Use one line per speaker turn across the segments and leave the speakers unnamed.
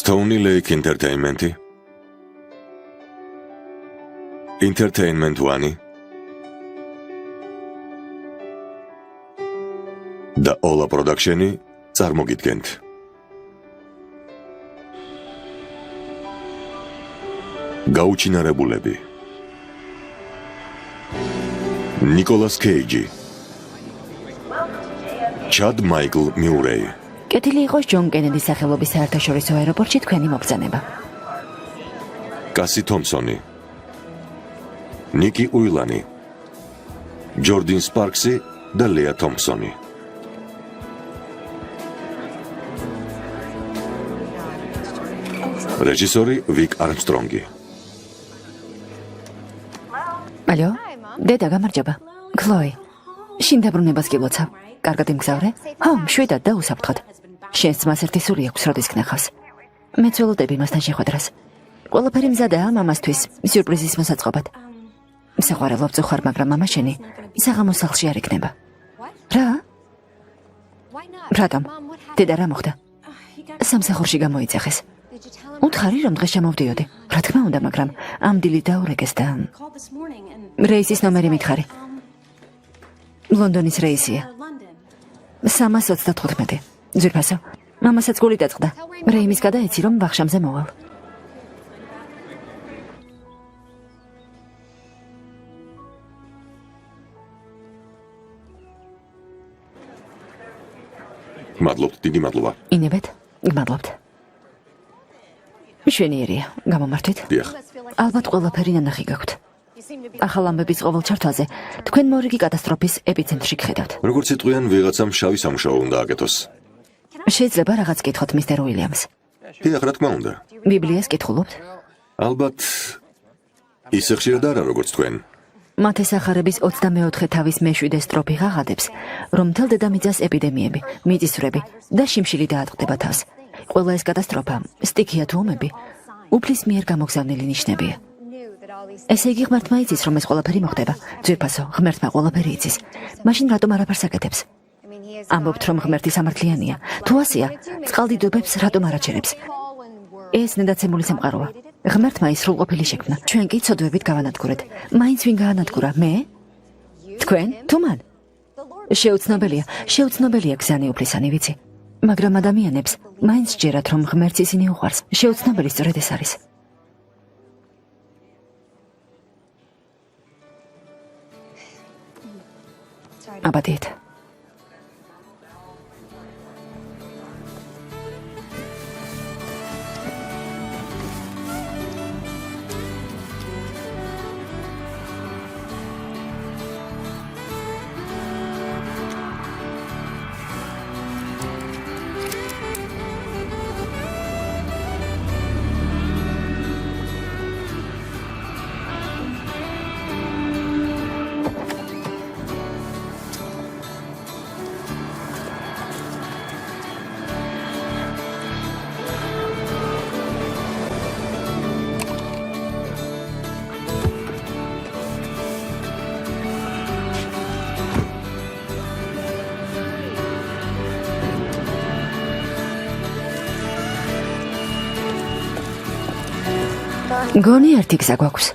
Stony Lake Entertainment Entertainment One და Ola Production-ი წარმოგიდგენთ. გაუჩინარებულები Nicolas Cage Chad Michael Murray
კეთილი იყოს ჯონ კენედის სახელობის საერთაშორისო აეროპორტში თქვენი მობრძანება.
Cassie Thompson Nikki Uilani Jordan Sparks და Lea Thompson რეჟისორი Vic Armstrong
ალო, დედა გამარჯობა. ქლოი, შინ დაბრუნებას გილოცავ. კარგად იმგზავრე? ხო, შვიდად და უსაფრთხოდ. შენს ძმას ერთი სული აქვს, როდის გნახავს. მე ცველოდები მასთან შეხვედრას. ყველაფერი მზადაა მამასთვის, სიურპრიზის მოსაწყობად. საყვარელობ წუხარ, მაგრამ მამა შენი საღამოს სახლში არ იქნება. რა? რატომ? დედა რა მოხდა? სამსახურში გამოიწეხეს. უთხარი რომ დღეს შემოვდიოდი. რა თქმა უნდა, მაგრამ ამ დილით დაურეკეს და რეისის ნომერი მითხარი. ლონდონის რეისია. 325. ძვირფასო, მამასაც გული დაწყდა. რეიმის გადაეცი რომ ვახშამზე მოვალ.
მადლობთ, დიდი მადლობა.
ინებეთ, გმადლობთ. მშვენიერია, გამომართვით.
დიახ.
ალბათ ყველაფერი ნანახი გაქვთ. ახალ ამბების ყოველ ჩართვაზე თქვენ მორიგი კატასტროფის ეპიცენტრში გხედავთ.
როგორც იტყვიან, ვიღაცამ შავი სამუშაო უნდა აკეთოს.
შეიძლება რაღაც კითხოთ, მისტერ უილიამს.
დიახ, რა თქმა უნდა.
ბიბლიას კითხულობთ?
ალბათ ისე ხშირად არა, როგორც თქვენ.
მათეს ახარების 24 თავის მე-7 სტროფი ღაღადებს, რომ მთელ დედამიწას ეპიდემიები, მიწისძვრები და შიმშილი დაატყდება თავს. ყველა ეს კატასტროფა, სტიქია თუ ომები, უფლის მიერ გამოგზავნილი ნიშნებია. ესე იგი ღმერთმა იცის, რომ ეს ყველაფერი მოხდება. ძვირფასო, ღმერთმა ყველაფერი იცის. მაშინ რატომ არაფერს აკეთებს? ამბობთ, რომ ღმერთი სამართლიანია. თუ ასეა, წყალდიდობებს რატომ არ აჩერებს? ეს ნედაცემული სამყაროა. ღმერთმა ის სრულყოფილი შექმნა. ჩვენ კი ცოდვებით გავანადგურეთ. მაინც ვინ გაანადგურა? მე? თქვენ? თუ მან? შეუცნობელია გზანი უფლისანი, ვიცი. მაგრამ ადამიანებს მაინც ჯერათ, რომ ღმერთს ისინი უყვარს. შეუცნობელი სწორედ ეს არის. აბადეთ. გონი ერთი გზა გვაქვს.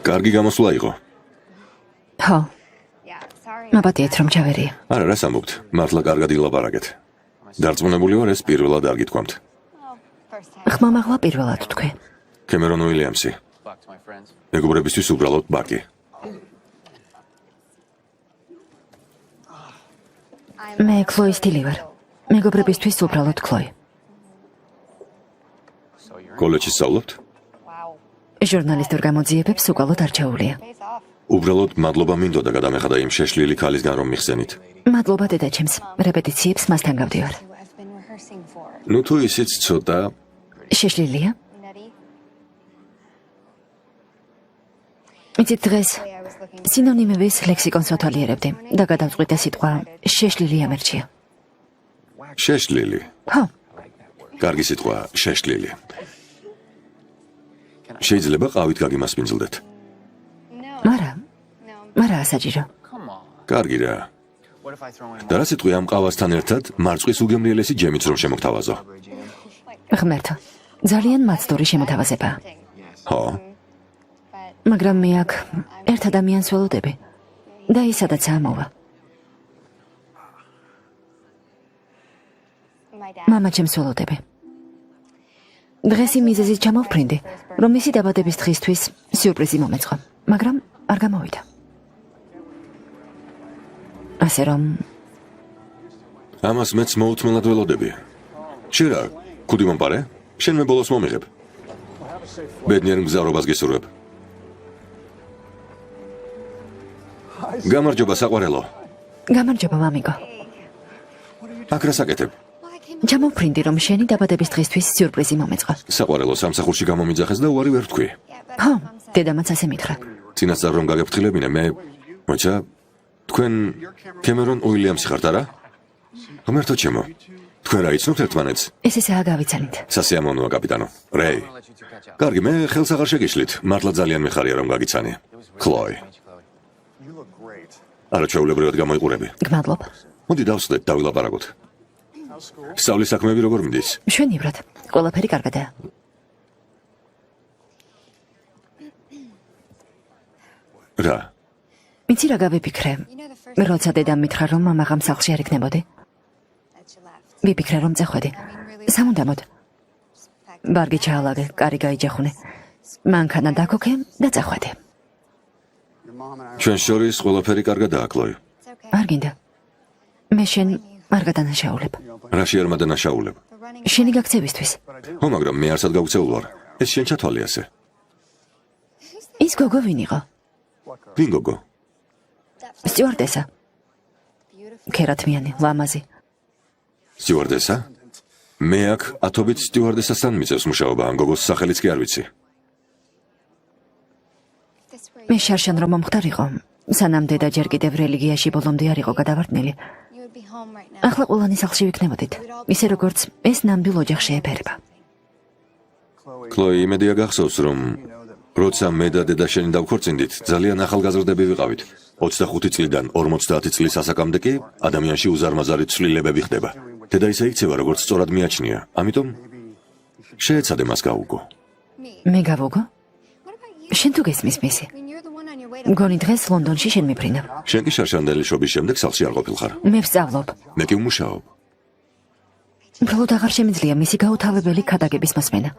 კარგი გამოსვლა იყო.
ხო. მაბადიეთ რომ ჩავერია.
არა, რას ამბობთ? მართლა კარგად ილაპარაკეთ. დარწმუნებული ვარ, ეს პირველად არ გითქვამთ.
ხმამაღლა პირველად თქვი.
კემერონ უილიამსი. მეგობრებისთვის უბრალოდ ბაკი.
მე ქლოი სტილი ვარ. მეგობრებისთვის უბრალოდ ქლოი.
კოლეჯში სწავლობთ?
ჟურნალისტურ გამოძიებებს უკვალოდ არჩეულია.
უბრალოდ მადლობა მინდოდა გადამეხადა იმ შეშლილი ქალისგან რომ მიხსენით.
მადლობა დედაჩემს, რეპეტიციებს მასთან გავდივარ.
ნუ თუ ისიც ცოტა
შეშლილია? იცით დღეს სინონიმების ლექსიკონს ვათვალიერებდი და გადავწყვიტე სიტყვა შეშლილი ამერჩია.
შეშლილი.
ხო,
კარგი სიტყვა, შეშლილი. შეიძლება ყავით გაგიმასპინძლდეთ.
მარა ასაჭირო.
კარგი რა. და რა სიტყვი ამ ყავასთან ერთად მარწყვის უგემრიელესი ჯემიც რომ შემოგთავაზო.
ღმერთო, ძალიან მაცდური შემოთავაზებაა.
ხო,
მაგრამ მე აქ ერთ ადამიანს ველოდები და ისადაც ამოვა. მამა ჩემს ველოდები. დღეს იმ მიზეზით ჩამოვფრინდი, რომ მისი დაბადების დღისთვის სიურპრიზი მომეწყო, მაგრამ არ გამოვიდა. ასე რომ
ამას მეც მოუთმელად ველოდები. შენ რა, ქუდი მომპარე? შენ მე ბოლოს მომიღებ. ბედნიერ მგზავრობას გესურვებ. გამარჯობა საყვარელო.
გამარჯობა მამიკო.
აქ რა საკეთებ?
ჩამოვფრინდი, რომ შენი დაბადების დღისთვის სიურპრიზი მომეწყო.
საყვარელო სამსახურში გამომიძახეს და უარი ვერ თქვი.
ხო, დედამაც ასე მითხრა.
წინასწარ რომ გაგეფრთხილებინე, მე მოიცა თქვენ კემერონ უილიამსი ხართ არა? ღმერთო ჩემო, თქვენ რა იცნობთ ერთმანეთს?
ეს ისაა გავიცანით.
სასიამოვნოა კაპიტანო. რეი. კარგი, მე ხელს აღარ შეგიშლით. მართლა ძალიან მიხარია რომ გაგიცანი. ქლოი. არა ჩვეულებრივად გამოიყურები.
გმადლობ.
მოდი დავსვდეთ, დავილაპარაკოთ. სწავლის საქმეები როგორ მიდის?
მშვენივრად. ყველაფერი კარგადაა.
რა?
იცი რა გავიფიქრე? როცა დედამ მითხრა, რომ მამაღამ სახლში არ იქნებოდი. ვიფიქრე, რომ წახვედი. სამუდამოდ. ბარგი ჩაალაგე, კარი გაიჯახუნე. მანქანა დაქოქე და წახვედი.
ჩვენ შორის ყველაფერი კარგადაა, კლოი.
არ გინდა. მე შენ არ გადანაშაულებ.
რაში არ მადანაშაულებ?
შენი გაქცევისთვის.
ხო, მაგრამ მე არსად გავქცეულ ვარ. ეს შენ ჩათვალე ასე.
ის გოგო ვინ იყო?
ვინ გოგო?
სტიუარდესა. ქერათმიანი, ლამაზი.
სტიუარდესა? მე აქ ათობით სტიუარდესასთან მიწევს მუშაობა, ამ გოგოს სახელიც კი არ ვიცი.
მე შარშან რომ მომხდარიყო, სანამ დედა ჯერ კიდევ რელიგიაში ბოლომდე არ იყო გადავარდნილი. ახლა ყველანი სახლში ვიქნებოდით, ისე როგორც ეს ნამდვილ ოჯახში ეფერება.
კლოი, იმედია გახსოვს, რომ როცა მე და დედა შენი დავქორწინდით, ძალიან ახალგაზრდები ვიყავით. 25 წლიდან 50 წლის ასაკამდე კი ადამიანში უზარმაზარი ცვლილებები ხდება. დედა ისე იქცევა, როგორც სწორად მიაჩნია. ამიტომ შეეცადე მას გაუგო.
მე გავუგო? შენ თუ გესმის მისი? მგონი დღეს ლონდონში შენ მიფრინა.
შენ კი შარშანდელი შობის შემდეგ სახლში არ ყოფილხარ.
მე ვსწავლობ.
მე კი ვმუშაობ.
მხოლოდ აღარ შემიძლია მისი გაუთავებელი ქადაგების მოსმენა.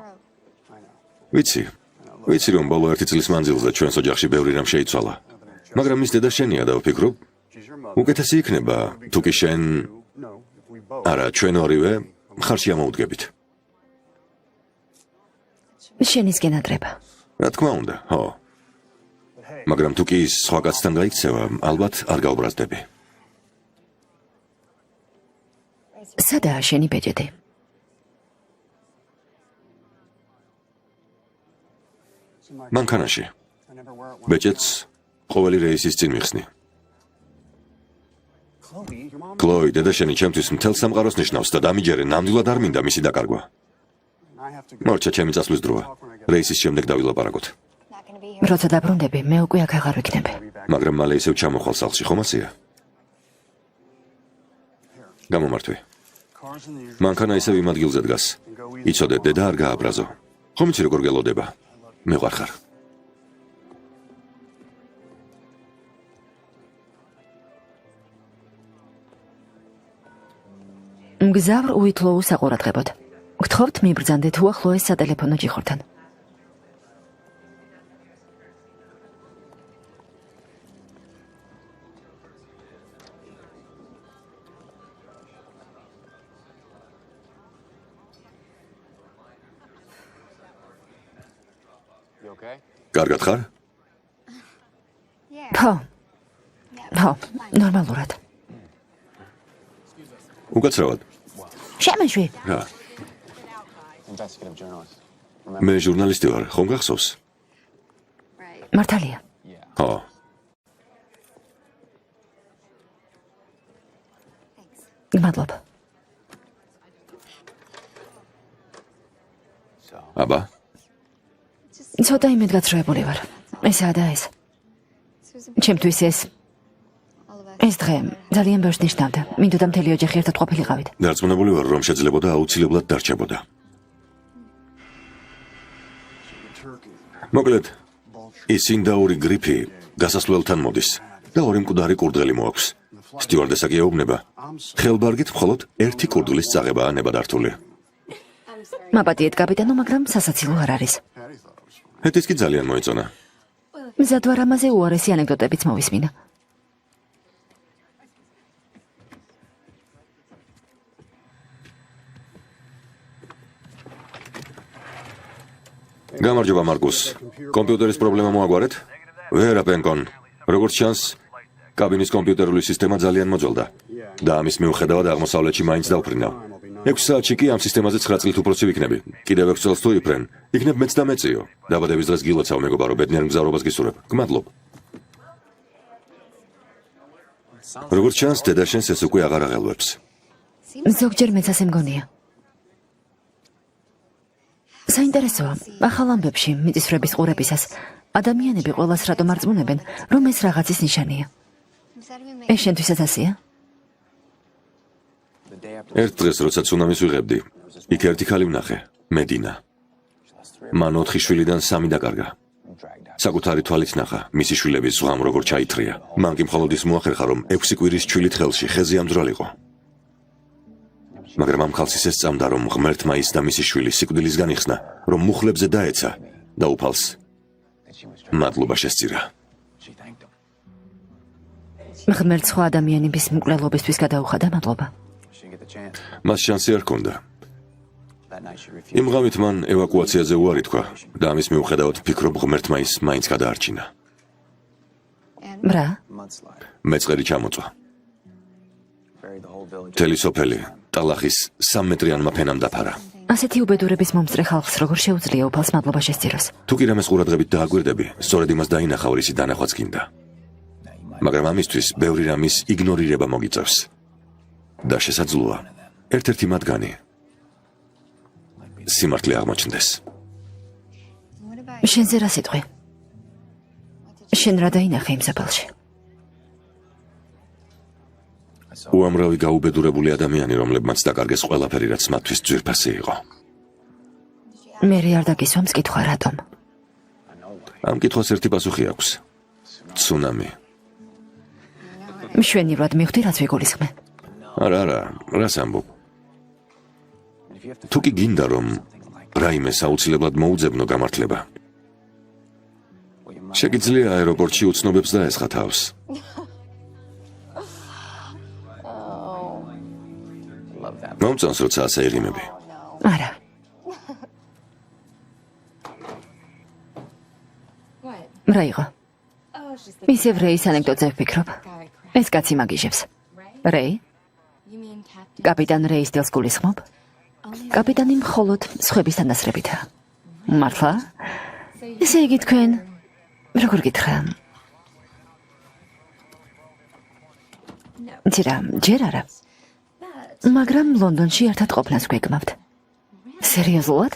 ვიცი რომ ბოლო 1 წლის მანძილზე ჩვენს ოჯახში ბევრი რამ შეიცვალა. მაგრამ ის დედა შენია და ვფიქრობ, უკეთესი იქნება, თუ კი შენ არა, ჩვენ ორივე მხარში ამოუდგებით.
შენისკენ ადრება.
რა თქმა უნდა, ხო. მაგრამ თუ კი ის სხვა კაცთან გაიქცევა, ალბათ არ გაუბრაზდები.
სადაა შენი ბეჯედი?
მანქანაში. ბეჭედს ყოველი რეისის წინ მიხსნი. კლოი, დედა შენი ჩემთვის მთელ სამყაროს ნიშნავს და დამიჯერე, ნამდვილად არ მინდა მისი დაკარგვა. მორჩა, ჩემი წასვლის დროა. რეისის შემდეგ დავილაპარაკოთ.
როცა დაბრუნდები, მე უკვე აქ აღარ ვიქნებ.
მაგრამ მალე ისევ ჩამოხვალ სახლში, ხომ ასეა? გამომართვი. მანქანა ისევ იმ ადგილზე დგას. იცოდე, დედა არ გააბრაზო. ხომ იცი როგორ გელოდება? მე ვარ ხარ.
მგზავრ უითლოუ საყურადღებოდ. გთხოვთ მიბრძანდეთ უახლოეს სატელეფონო ჯიხურთან.
კარგად ხარ?
ხო, ნორმალურად.
უკაცრავად.
შემეშვი.
რა? მე ჟურნალისტი ვარ, ხომ გახსოვს?
მართალია.
ხო.
მადლობა.
აბა,
ცოტა იმედგაცრუებული ვარ. ესაა და ეს. ჩემთვის ეს დღე ძალიან ბევრს ნიშნავდა. მინდოდა მთელი ოჯახი ერთად ყოფილიყავით.
დარწმუნებული ვარ, რომ შეძლებოდა აუცილებლად დარჩებოდა. მოკლედ, ის ინდაური გრიფი გასასვლელთან მოდის და ორი მკვდარი კურდღელი მოაქვს. სტიუარდესა კი ეუბნება, ხელბარგით მხოლოდ ერთი კურდღლის წაღებაა ნებადართული.
მაპატიეთ კაპიტანო, მაგრამ სასაცილო არ არის.
ჰეტის კი ძალიან მოეწონა.
მზად ვარ ამაზე უარესი ანეკდოტებიც მოვისმინა.
გამარჯობა მარკუს. კომპიუტერის პრობლემა მოაგვარეთ? ვერა პენკონ. როგორც ჩანს, კაბინის კომპიუტერული სისტემა ძალიან მოძველდა და ამის მიუხედავად აღმოსავლეთში მაინც დავფრინავ. 6 საათში კი ამ სისტემაზე 9 წლით უფრო ცივ იქნები. კიდევ 6 წელს თუ იფრენ, იქნებ მეც და მეწიო. დაბადების დღეს გილოცავ მეგობარო, ბედნიერ მგზავრობას გისურვებ. გმადლობ. როგორც ჩანს, დედა შენს ეს უკვე აღარ აღელვებს.
ზოგჯერ მეც ასე მგონია. საინტერესოა, ახალ ამბებში მიწისძვრების ყურებისას ადამიანები ყველას რატომ არწმუნებენ, რომ ეს რაღაცის ნიშანია. ეს შენთვისაც ასეა?
ერთ დღეს, როცა ცუნამის ვიღებდი, იქ ერთი ქალი ვნახე, მედინა. მან 4 შვილიდან 3 დაკარგა. საკუთარი თვალით ნახა, მისი შვილების ზღვამ როგორ ჩაითრია. მან კი მხოლოდ ის მოახერხა, რომ 6 კვირის ჩვილით ხელში ხეზე ამძვრალიყო. მაგრამ ამ ხალხს ის ესწამდა, რომ ღმერთმა ის და მისი შვილი სიკვდილისგან იხსნა, რომ მუხლებზე დაეცა და უფალს მადლობა შესწირა.
ღმერთს სხვა ადამიანების მკვლელობისთვის გადაუხადა მადლობა.
მას შანსი არ ჰქონდა. იმ ღამით მან ევაკუაციაზე უარი თქვა და ამის მიუხედავად ვფიქრობ, ღმერთმა ის მაინც გადაარჩინა.
რა?
მეწყერი ჩამოწვა. მთელი სოფელი ტალახის 3 მეტრიანმა ფენამ დაფარა.
ასეთი უბედურების მომწრე ხალხს როგორ შეუძლია უფალს მადლობა შესწიროს?
თუ კი რამეს ყურადღებით დააგვირდები, სწორედ იმას დაინახავ, რისი დანახვაც გინდა. მაგრამ ამისთვის ბევრი რამის იგნორირება მოგიწევს. და შესაძლოა, ერთ-ერთი მათგანი სიმართლე აღმოჩნდეს.
შენზე რა სიტყვი? შენ რა დაინახე იმ საფალში?
უამრავი გაუბედურებული ადამიანი, რომლებმაც დაკარგეს ყველაფერი, რაც მათთვის ძვირფასი იყო.
მე არ დაგისვა მკითხვა რატომ?
ამ კითხვას ერთი პასუხი აქვს. ცუნამი.
მშვენივრად მივხვდი, რაც ვიგულისხმე.
არა, რას ამბობ? თუ კი გინდა, რომ რაიმეს აუცილებლად მოუძებნო გამართლება, შეგიძლია აეროპორტში უცნობებს დაესხა თავს. მომწონს, როცა ასე იღიმები.
არა. რა იყო? ისევ რეის ანეკდოტზე ვფიქრობ. ეს კაცი მაგიჟებს. რეი? კაპიტან რეის სტილს გულისხმობ? კაპიტანი მხოლოდ სხვების თანასწრებითაა. მართლა? ესე იგი თქვენ როგორ გითხრა? ჯერ არა. მაგრამ ლონდონში ერთად ყოფნას გვეგმავთ. სერიოზულად?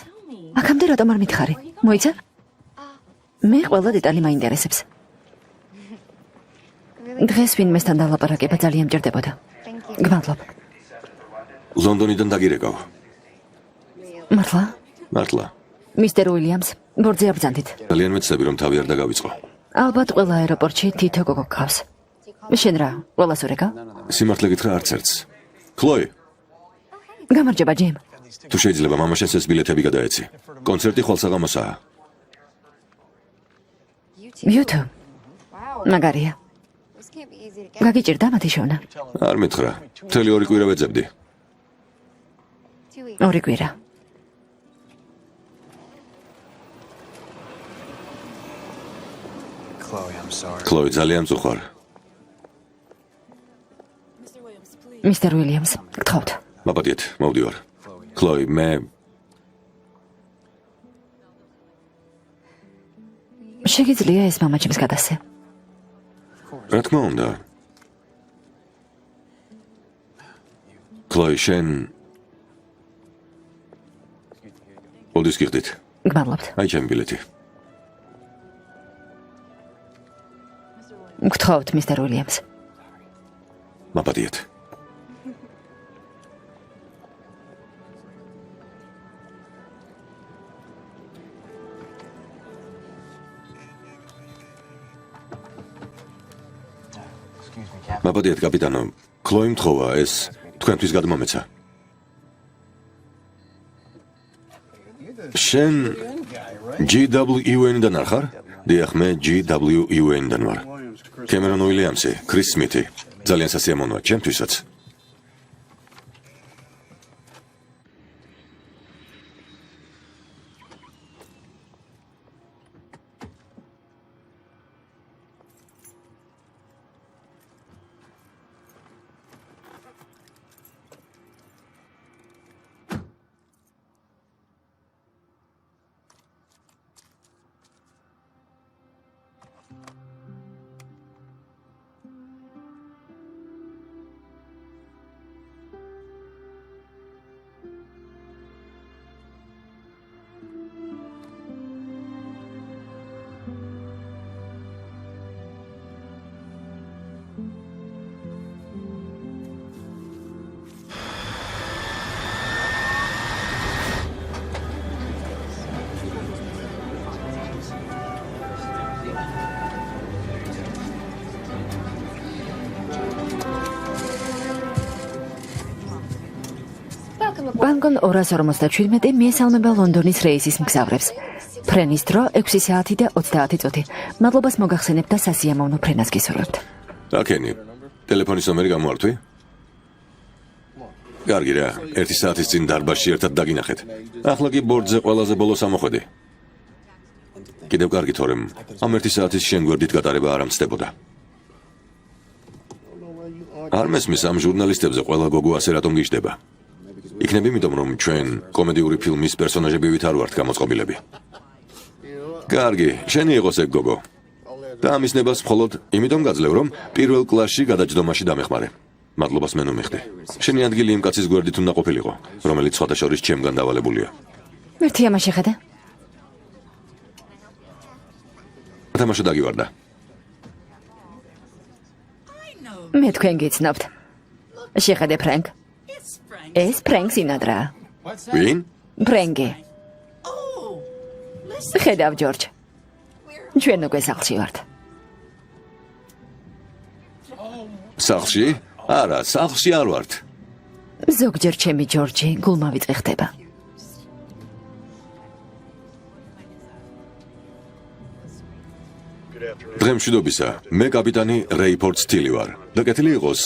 აქამდე რატომ არ მითხარი? მოიცა? მე ყველა დეტალი მაინტერესებს. დღეს ვინმესთან დალაპარაკება ძალიან მჭირდებოდა. გმადლობ.
ლონდონიდან დაგირეკავ.
მართლა?
მართლა.
მისტერ უილიამს, ბორძე აბრძანდით.
ძალიან მეცდები, რომ თავი არ დაგავიწყო.
ალბათ ყველა აეროპორტში თითო გოგო გყავს. შენ რა, ყველას ურეკავ?
სიმართლე გითხრა, არც ერთს. ქლოი,
გამარჯობა, ჯიმ.
თუ შეიძლება მამაშენს ეს ბილეთები გადაეცი. კონცერტი ხვალსაღამოსაა.
YouTube. მაგარია. გაგიჭირდა მათი შოვნა?
არ მითხრა. მთელი 2 კვირა ვეძებდი.
2 კვირა.
ქლოი, ძალიან მწუხარ.
მისტერ უილიამს, გთხოვთ.
მაპატიეთ, მოვდივარ. ქლოი, მე
შეგიძლია ეს მამაჩემს გადასცე?
რა თქმა უნდა. კლოი, შენ ოდის გიხდით?
გმადლობთ.
აი ჩემი ბილეთი.
გთხოვთ, მისტერ უილიამს.
მაპატიეთ. მაპატიეთ, კაპიტანო. კლოიმ თხოვა ეს თქვენთვის გადმომეცა. შენ GWUN-დან არ ხარ? დიახ, მე GWUN-დან ვარ. კემერონ უილიამსი, კრის სმითი. ძალიან სასიამოვნოა ჩემთვისაც.
Bangon 247 მიესალმება ლონდონის რეისის მგზავრებს. ფრენის დრო 6 საათი და 30 წუთი. მადლობას მოგახსენებთ და სასიამოვნო ფრენას გისურვებთ.
აკენი, ტელეფონის ნომერი გამოართვი? კარგი რა, 1 საათის წინ დარბაზში ერთად დაგინახეთ. ახლა კი ბორდზე ყველაზე ბოლოს ამოხვედი. კიდევ კარგი თორემ, ამ 1 საათის შენ გვერდით გატარება არ ამცდებოდა. არ მესმის ამ ჟურნალისტებზე ყველა გოგო ასე რატომ გიждდება? იქნებ იმიტომ, რომ ჩვენ კომედიური ფილმის პერსონაჟები არ ვართ გამოწყობილები. კარგი, შენი იყოს ეგ გოგო. და ამის ნებას მხოლოდ იმიტომ გაძლევ, რომ პირველ კლასში გადაჯდომაში დამეხმარე. მადლობას მე ნომიხდი. შენი ადგილი იმ კაცის გვერდით უნდა ყოფილიყო, რომელიც სხვათა შორის ჩემგან დავალებულია.
ერთი ამაში ხედა.
თამაში დაგივარდა.
მე თქვენ გიცნობთ. შეხედე ფრენკ. ეს ფრენკ სინადრაა.
ვინ?
ფრენკი. ხედავ ჯორჯ. ჩვენ უკვე სახლში ვართ.
სახლში? არა, სახლში არ ვართ.
ზოგჯერ ჩემი ჯორჯი გულმავიწყე ხდება.
დღემშვიდობისა, მე კაპიტანი რეიფორდ სტილი ვარ. და კეთილი იყოს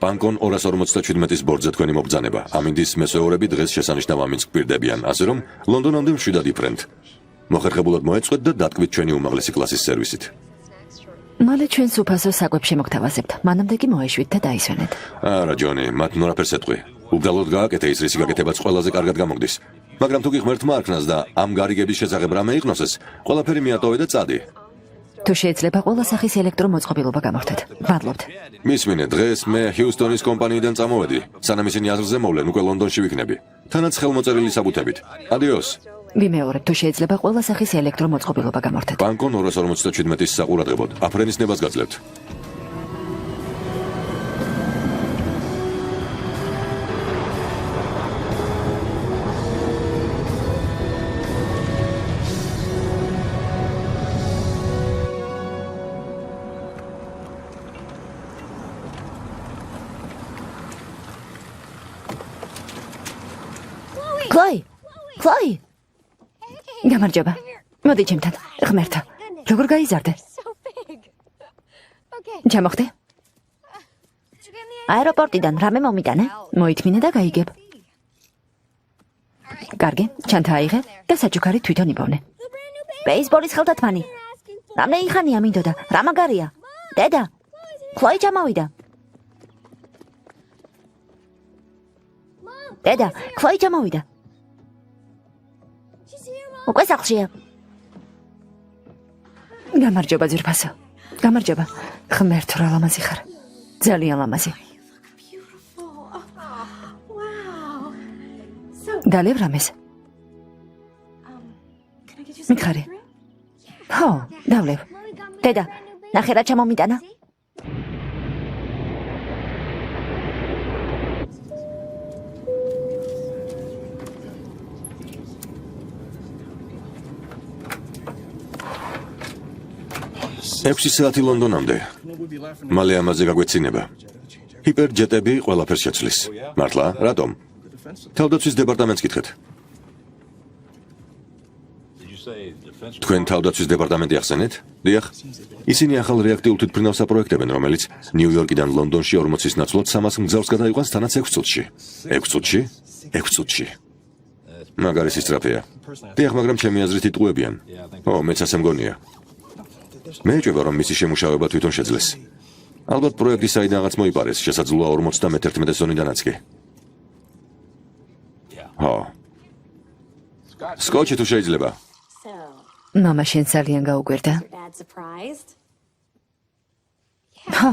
ბანკონ 247-ის ბორდზე თქვენი მობრძანება. ამინდის მესვეურები დღეს შესანიშნავ ამინდს გვპირდებიან, ასე რომ ლონდონამდე მშვიდად იფრენთ. მოხერხებულად მოეწყვეთ და დატკბით ჩვენი უმაღლესი კლასის სერვისით.
მალე ჩვენს უფასო საკვებში მოგთავაზებთ. მანამდე კი მოეშვით და დაისვენეთ.
არა, ჯონი, მათ ნორაფერს ეტყვი. უბრალოდ გააკეთე ის რისი გაკეთებაც ყველაზე კარგად გამოგდის. მაგრამ თუ გიხმერთ მარკნას და ამ გარიგების შესახებ რამე იყნოსეს, ყველაფერი მიატოვე და წადი.
თუ შეიძლება ყველა სახის ელექტრომოწყობილობა გამორთეთ. მადლობთ.
მისმინე, დღეს მე ჰიუსტონის კომპანიიდან წამოვედი. სანამ ისინი აზრზე მოვლენ, უკვე ლონდონში ვიქნები. თანაც ხელმოწერილი საბუთებით. ადიოს.
ვიმეორებ, თუ შეიძლება ყველა სახის ელექტრომოწყობილობა გამორთეთ.
ბანკონ 247-ის საყურადღებოდ აფრენის ნებას გაძლევთ. კლოი! გამარჯობა. მოდი ჩემთან. ღმერთო. როგორ გაიზარდე? ჩამოხდე? აეროპორტიდან რამე მომიტანე? მოითმინე და გაიგებ. კარგი, ჩანთა აიღე და საჩუქარი თვითონ იბოვნე. ბეისბოლის ხელდათმანი. რამდენი ხანია მინდოდა? რა მაგარია? დედა, კლოი ჩამოვიდა. დედა, კლოი ჩამოვიდა. უკვე სახლშია. გამარჯობა ძვირფასო. გამარჯობა.
ღმერთო რა ლამაზი ხარ. ძალიან ლამაზი. დალევ რამეს? მითხარი. ხო, დავლევ. დედა, ნახე რა ჩამომიტანა?
ექვსი საათი ლონდონამდე. მალე ამაზე გაგვეცინება. ჰიპერჯეტები ყველაფერს შეცვლის. მართლა? რატომ? თავდაცვის დეპარტამენტს კითხეთ. თქვენ თავდაცვის დეპარტამენტი ახსენეთ? დიახ. ისინი ახალ რეაქტიულ თვითმფრინავს აპროექტებენ, რომელიც ნიუ-იორკიდან ლონდონში 40-ის ნაცვლად 300 მგზავრს გადაიყვანს თანაც 6 წუთში. 6 წუთში? 6 წუთში. მაგარი სისწრაფეა. დიახ, მაგრამ ჩემი აზრით იტყუებიან. ო, მეც ასე მგონია. მე ეჭვება, რომ მისი შემუშავება თვითონ შეძლეს. ალბათ პროექტი საიდანაც მოიპარეს, შესაძლოა 51 ზონიდანაც კი. ხო. სკოჩი თუ შეიძლება.
მამა შენ ძალიან გაუკვირდა. ხო.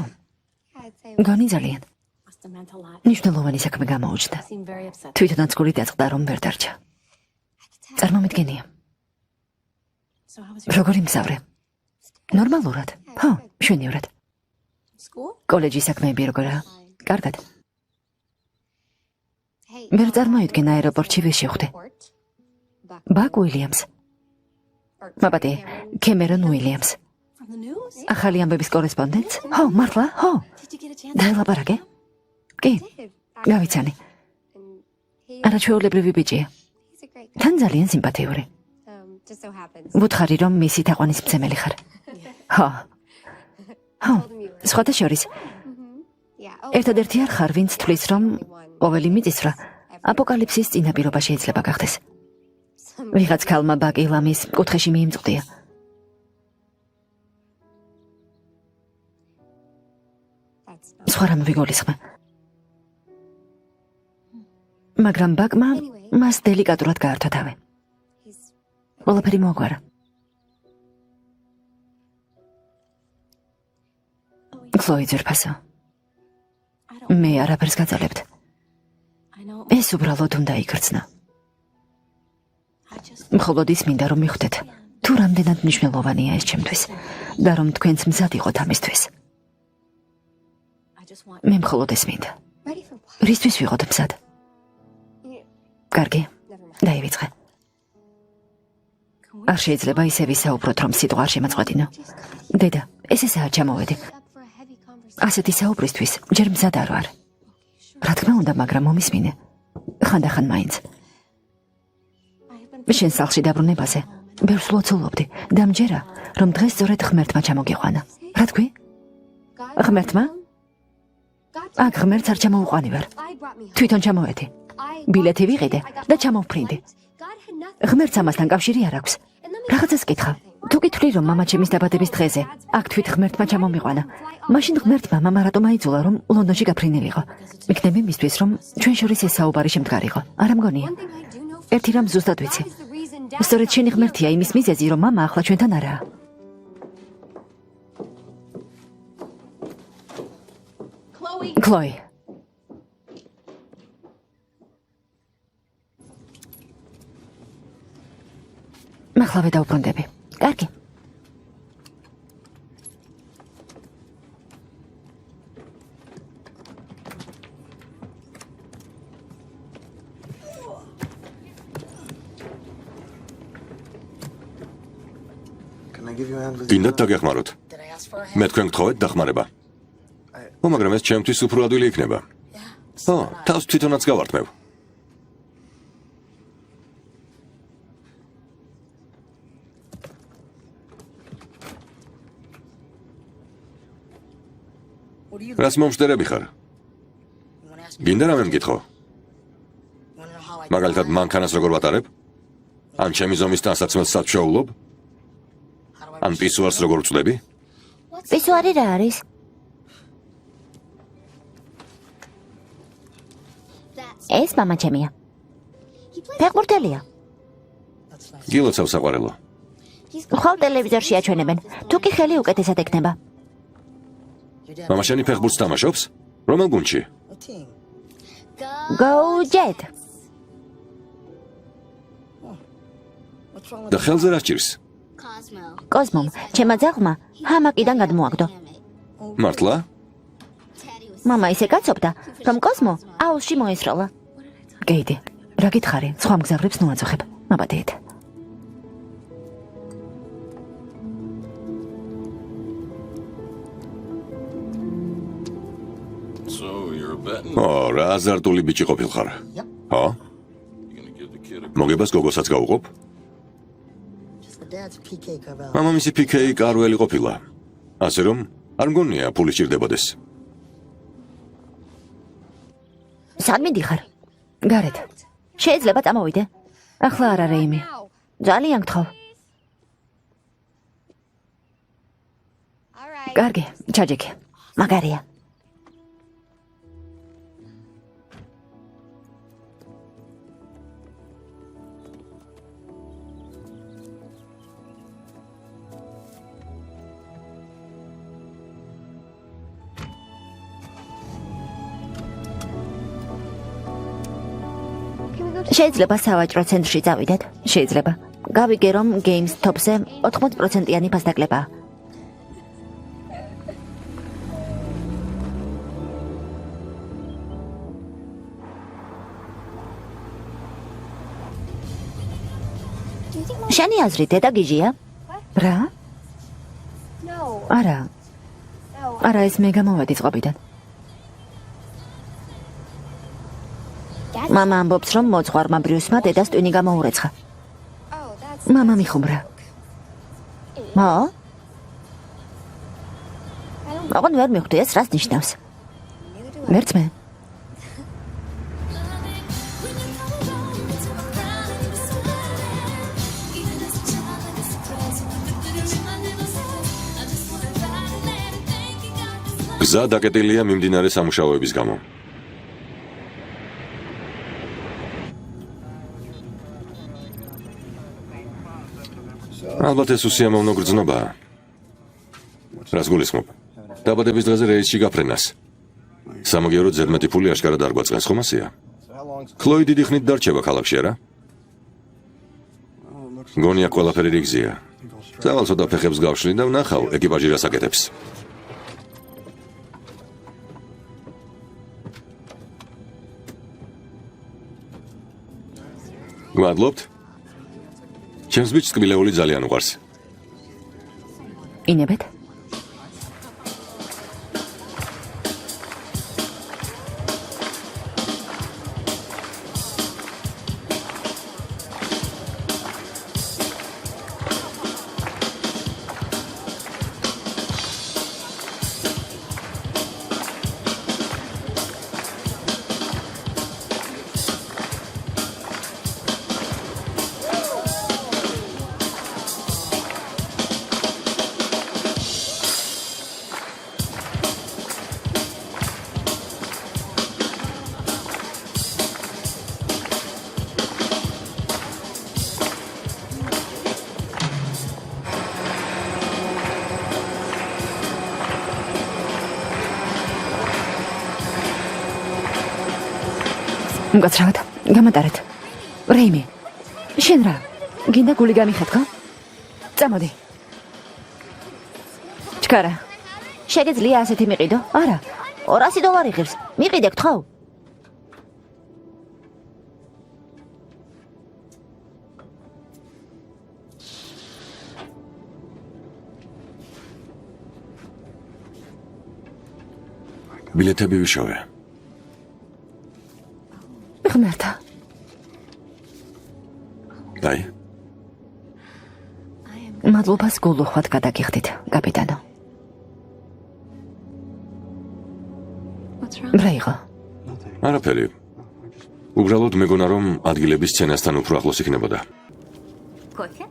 გონი ძალიან. ნიშნულოვანი საქმე გამოუჩნდა. თვითონაც გული დაწყდა, რომ ვერ დარჩა. წარმომიდგენია. როგორი მგზავრე? ნორმალურად. ხო, მშვენივრად. კოლეჯის საქმეები როგორაა? კარგად. ვერ წარმოიდგენ აეროპორტში ვის შეხვდე. ბაკ უილიამს. მაბატე, კემერონ უილიამს. ახალი ამბების კორესპონდენტს? ხო, მართლა? ხო. დაელაპარაკე? კი, გავიცანი. არაჩვეულებრივი ბიჭია. თან ძალიან სიმპათიური. ვუთხარი, რომ მისი თაყვანის მცემელი ხარ. ხო. ხო, სხვათა შორის. ერთადერთი არ ხარ, ვინც თვლის, რომ ყოველი მიწისძვრა აპოკალიფსის წინაპირობა შეიძლება გახდეს. ვიღაც ქალმა ბაკი ლამის კუთხეში მიიმწყდია. სხვა რამ ვიგულისხმე. მაგრამ ბაკმა მას დელიკატურად გაართვა თავი. ყველაფერი მოაგვარა. ქლოი ძვირფასო. მე არაფერს გაძალებთ. ეს უბრალოდ უნდა იგრძნო. მხოლოდ ის მინდა რომ მიხვდეთ, თუ რამდენად მნიშვნელოვანია ეს ჩემთვის და რომ თქვენც მზად იყოთ ამისთვის. მე მხოლოდ ეს მინდა. რისთვის ვიყოთ მზად? კარგი, დაივიწყე. არ შეიძლება ისე ვისაუბროთ, რომ სიტყვა არ შემაწყვეტინო. დედა, ეს ესაა ჩამოვედი. ასეთი საუბრისთვის ჯერ მზად არ ვარ. რა თქმა უნდა, მაგრამ მომისმინე. ხანდახან მაინც. შენ სახლში დაბრუნებაზე ბევრს ლოცულობდი და მჯერა, რომ დღეს სწორედ ღმერთმა ჩამოგიყვანა. რა თქვი? ღმერთმა? აქ ღმერთს არ ჩამოუყვანივარ. თვითონ ჩამოვედი. ბილეთი ვიყიდე და ჩამოვფრინდი. ღმერთს ამასთან კავშირი არ აქვს. რაღაცას კითხავ. თუ გითვლი, რომ მამა ჩემის დაბადების დღეზე აქ თვით ღმერთმა ჩამომიყვანა, მაშინ ღმერთმა მამა რატომ აიძულა, რომ ლონდონში გაფრინილიყო? მიქნები მისთვის, რომ ჩვენ შორის ეს საუბარი შემდგარიყო. არა მგონია? ერთი რამ ზუსტად ვიცი. სწორედ შენი ღმერთია იმის მიზეზი, რომ მამა ახლა ჩვენთან არაა. ქლოი. მახლავე დავბრუნდები. კარგი.
გინდათ დაგეხმაროთ? მე თქვენ გთხოვეთ დახმარება. ო, მაგრამ ეს ჩემთვის უფრო ადვილი იქნება. ო, თავს თვითონაც გავართმევ. რას მომშტერები ხარ? გინდა რამე მკითხო? მაგალითად, მანქანას როგორ ვატარებ? ან ჩემი ზომის ტანსაცმელს სად ვშოულობ? ან პისუარს როგორ ვწვდები?
პისუარი რა არის? ეს მამა ჩემია. ფეხბურთელია.
გილოცავ საყვარელო.
ხვალ ტელევიზორში აჩვენებენ. თუ კი ხელი უკეთესად ექნება.
მამა შენი ფეხბურთს თამაშობს? რომელ გუნდში?
Go Jet.
და ხელზე რა სჭირს?
კოზმომ, ჩემმა ძაღლმა ჰამაკიდან გადმოაგდო.
მართლა?
მამა ისე გაცობდა, რომ კოზმო აუზში მოესროლა. გეიდი, რა გითხარი? სხვა მგზავრებს ნუაძახებ. მაბადეეთ.
რა აზარტული ბიჭი ყოფილხარ? ხო? მოგებას გოგოსაც გაუყოფ? მამამისი PK კარველი ყოფილა. ასე რომ, არ მგონია ფული სჭირდებოდეს.
სად მიდიხარ? გარეთ. შეიძლება წამოვიდე. ახლა არა რეიმი. ძალიან გთხოვ. კარგი, ჩაჯექი. მაგარია. შეიძლება სავაჭრო ცენტრში წავიდეთ. შეიძლება. გავიგე რომ Games Top-ზე 80%-იანი ფასდაკლებაა. შენი აზრით დედა გიჟია? რა? არა. არა, ეს მე გამოვედი წყობიდან. მამა ამბობს, რომ მოძღვარმა ბრიუსმა დედას ტვინი გამოურეცხა. მამა მიხუმრა. მა? მაგან ვერ მივხვდი ეს რას ნიშნავს. ვერც მე.
გზა დაკეტილია მიმდინარე სამუშაოების გამო. ალბათ ეს უსიამოვნო გრძნობაა. რას გულისხმობ? დაბადების დღეზე რეისში გაფრენას. სამოგიეროდ ზედმეტი ფული აშკარად არ გვაწყენს, ხომ ასეა? ქლოი დიდი ხნით დარჩება ქალაქში, არა? გონია ყველაფერი რიგზია. ძალ ცოტა ფეხებს გავშლი და ვნახავ ეკიპაჟი რას აკეთებს. გვადლობთ? ჩემს ბიჭს კბილეული ძალიან უყვარს.
ინებეთ? მგაცრავად, გამატარეთ. რეიმი, შენ რა? გინდა გული გამიხეთქო? წამოდი. ჩქარა, შეგეძლია ასეთი მიყიდო? არა, $200 ღირს. მიყიდე, გთხოვ.
ბილეთები ვიშოვე.
ღმერთა.
დაი.
მადლობას გულუხვად გადაგიხდით, კაპიტანო. რა იყო?
არაფერი. უბრალოდ მეგონა რომ ადგილების სცენასთან უფრო ახლოს იქნებოდა.
კოთე?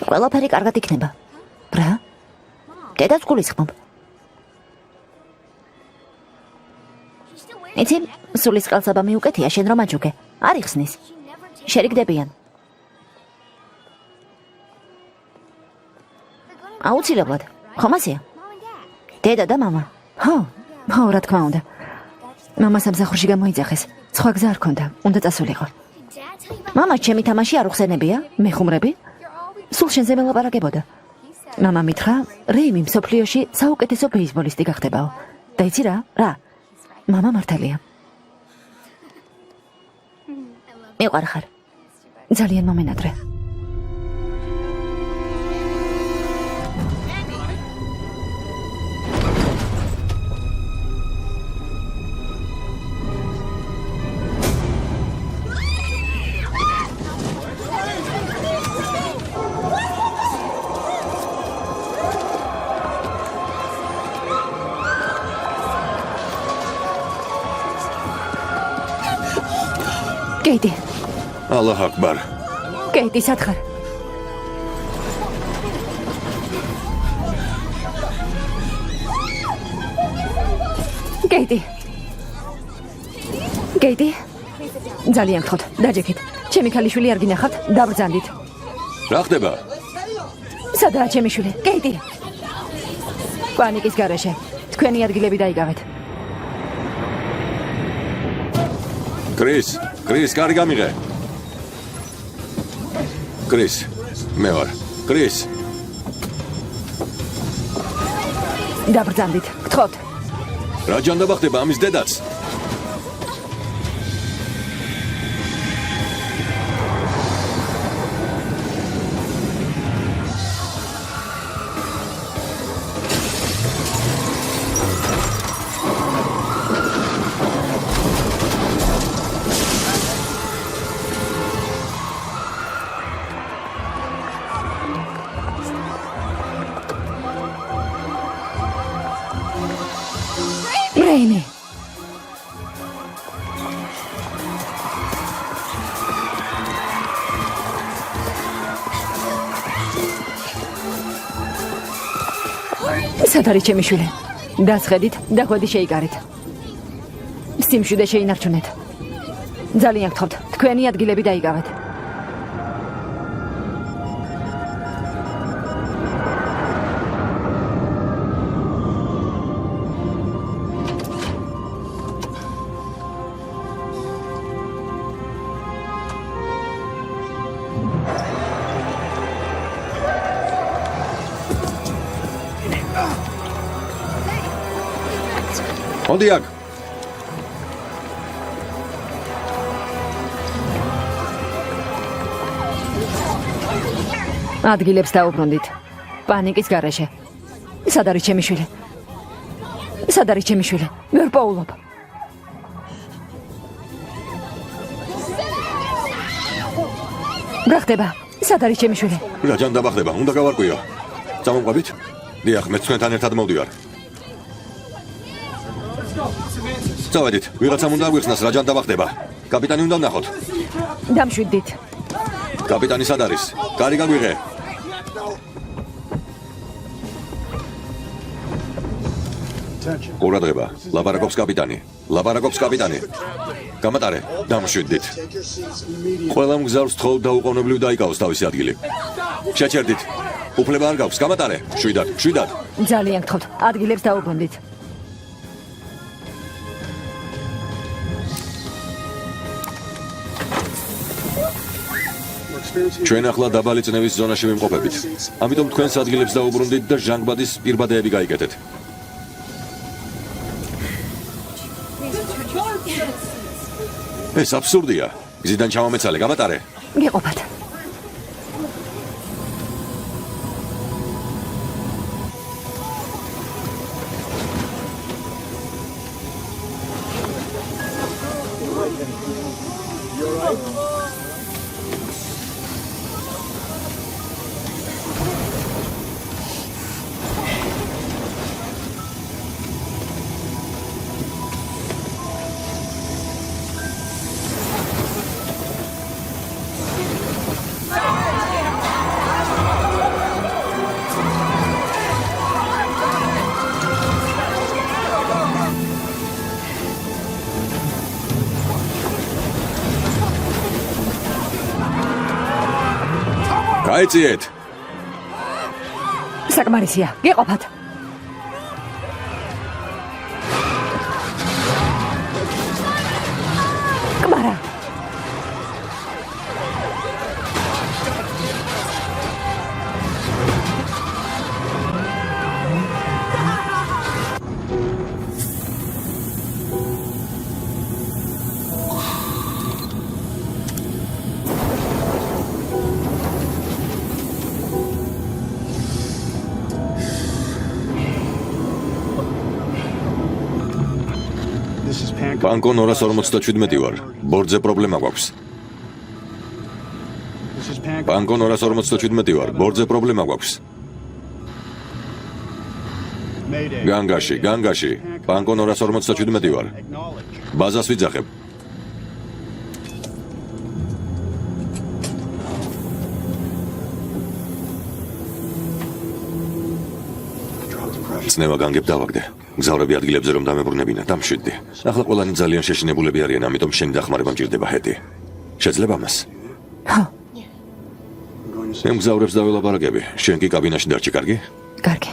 ყველაფერი კარგად იქნება. რა? დედაც გულისხმობ. იცი, სულის ყელსაბამი უკეთია, შენ რომ აჯუგე. არ იხსნის. შერიგდებიან. აუცილებლად. ხომ ასეა? დედა და მამა. ხო, რა თქმა უნდა. მამა სამსახურში გამოიძახეს. სხვა გზა არ ქონდა, უნდა წასულიყო. მამა ჩემი თამაში არ უხსენებია? მეხუმრები? სულ შენზე მელაპარაკებოდა. მამა მითხრა, რეიმი მსოფლიოში საუკეთესო ბეისბოლისტი გახდებაო. და იცი რა? რა? მამა მართალია. მიყვარ ხარ. ძალიან მომენადრე. კეიტი.
ალლაჰ აკბარ.
კეიტი, სათხარ. კეიტი. კეიტი. ძალიან გთხოვთ, დაჯექით. ჩემი ქალიშვილი არ გინახავთ, დაბრძანდით.
რა ხდება?
სადაა ჩემი შვილი? კეიტი. პანიკის გარეშე. თქვენი ადგილები დაიგავეთ.
კრის, კარი გამიღე. კრის, მე ვარ. კრის.
დაბრძანდით, გთხოვთ.
რა ჯანდაბა ხდება ამის დედაც?
რეიმი. სად არის ჩემი შვილი? დასხედით და ხვედი შეიკარით. სიმშვიდე შეინარჩუნეთ. ძალიან გთხოვთ, თქვენი ადგილები დაიგავეთ.
მოდი აქ.
ადგილებს დაუბრუნდით. პანიკის გარეშე. სად არის ჩემი შვილი? სად არის ჩემი შვილი? ვერ პოულობ. რა ხდება? სად არის ჩემი შვილი?
რა ჯანდაბა ხდება? უნდა გავარკვიო. წამომყვებით? დიახ, მე თქვენთან ერთად მოვდივარ. წავედით, ვიღაცამ უნდა გვიხსნას რა ჯანდაბა ხდება. კაპიტანი უნდა ვნახოთ.
დამშვიდდით.
კაპიტანი სად არის? კარი გაგვიღე. ყურადღება, ლაპარაკობს კაპიტანი. ლაპარაკობს კაპიტანი. გამატარე, დამშვიდდით. ყველა მგზავრს თხოვ დაუყოვნებლივ დაიკავოს თავისი ადგილი. შეჩერდით. უფლება არ გაქვს, გამატარე. შვიდად.
ძალიან გთხოვთ, ადგილებს დაუბრუნდით.
ჩვენ ახლა დაბალი წნევის ზონაში ვიმყოფებით. ამიტომ თქვენს ადგილებს დაუბრუნდით და ჟანგბადის პირბადეები გაიგეთეთ. ეს აბსურდია. გზიდან ჩამომეცალე, გამატარე.
გეყოფათ.
გაეციეთ.
საკმარისია, გეყოფათ. კმარა.
Pankon 247 ვარ. ბორდზე პრობლემა გვაქვს. Pankon 247 ვარ. ბორდზე პრობლემა გვაქვს. განგაში. Pankon 247 ვარ. ბაზას ვიძახებ. ცნება განგებ დავაგდე. გზავრები ადგილებზე რომ დამებრუნებინა, დამშვიდდი. ახლა ყველანი ძალიან შეშინებულები არიან, ამიტომ შენი დახმარება მჭირდება, ჰედი. შეძლებ ამას?
ხო,
მე მგზავრებს დაველაპარაკები. შენ კი კაბინაში დარჩი, კარგი?
კარგი.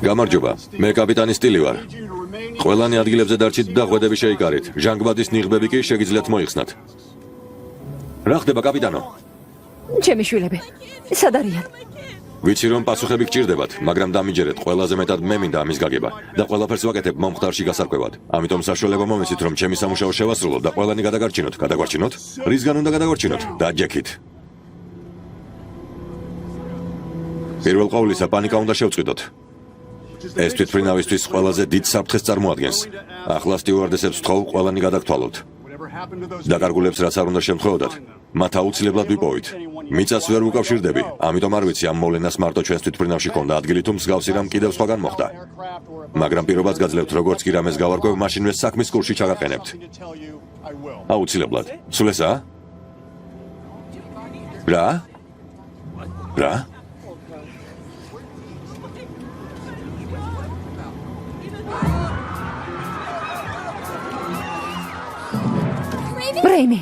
გამარჯობა, მე კაპიტანი სტილი ვარ. ყველანი ადგილებზე დარჩით და ღვედები შეიკარით. ჟანგბადის ნიღბები კი შეგიძლიათ მოიხსნათ. რა ხდება, კაპიტანო?
ჩემი შვილები, სად არიან?
ვიცი რომ პასუხები გჭირდებათ, მაგრამ დამიჯერეთ, ყველაზე მეტად მე მინდა ამის გაგება და ყველაფერს ვაკეთებ მომხდარში გასარკვევად. ამიტომ საშუალება მომეცით, რომ ჩემი სამუშაო შევასრულო და ყველანი გადაგარჩინოთ. გადაგვარჩინოთ? რისგან უნდა გადაგვარჩინოთ? დაჯექით. პირველ ყოვლისა, პანიკა უნდა შევწყვიტოთ. ეს თვითმფრინავისთვის ყველაზე დიდ საფრთხეს წარმოადგენს. ახლა სტიუარდესებს ვთხოვ, ყველანი გადაგთვალოთ. დაკარგულებს რაც არ უნდა შემთხვეოდათ, მათ აუცილებლად ვიპოვით. მიწას ვერ ვუკავშირდები, ამიტომ არ ვიცი ამ მოვლენას მარტო ჩვენს თვითმფრინავში ქონდა ადგილი თუ მსგავსი რამ კიდევ სხვაგან მოხდა. მაგრამ პირობას გაძლევთ, როგორც კი რამეს გავარკვევ, მაშინვე საქმის კურსში ჩაგაყენებთ. აუცილებლად. სულ ესაა? რა?
ბრეიმი.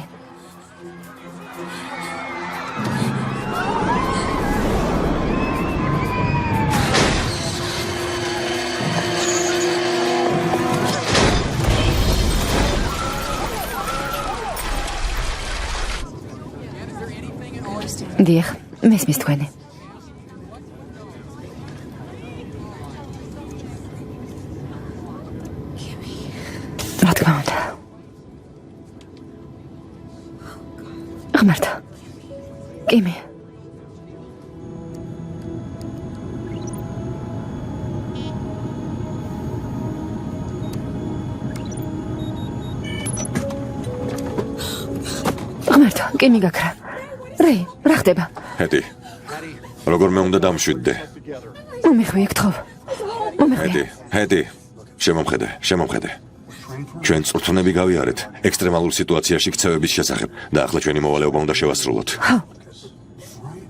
დიახ, მესმის თქვენი. რა თქმა უნდა. ღმერთო, კიმი. ღმერთო, კიმი გაქრა. რეი, რა ხდება?
ჰედი, როგორ მე უნდა დამშვიდდე?
მომიხვიე, გთხოვ.
ჰედი, შემომხედე. ჩვენ წვრთნები გავიარეთ ექსტრემალურ სიტუაციაში ქცევების შესახებ და ახლა ჩვენი მოვალეობა უნდა შევასრულოთ.
ხო.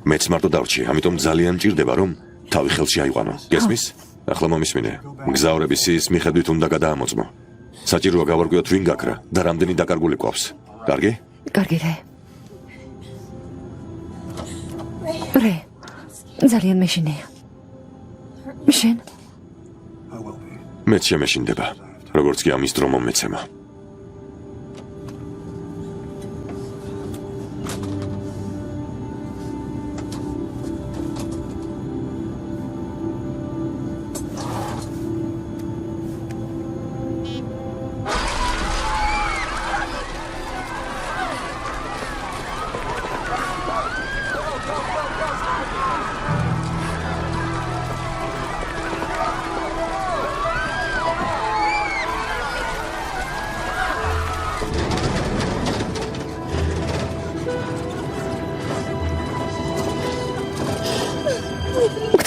მეც მარტო დარჩი, ამიტომ ძალიან მჭირდება რომ თავი ხელში აიყვანო. გესმის? ახლა მომისმინე. მგზავრების სიის მიხედვით უნდა გადაამოწმო. საჭიროა გავარკვიოთ ვინ გაქრა და რამდენი დაკარგული გვყავს. კარგი?
კარგი რე. რე. ძალიან მეშინეა. შენ?
მეც შემეშინდება. როგორც კი ამის დრო მომეცემა.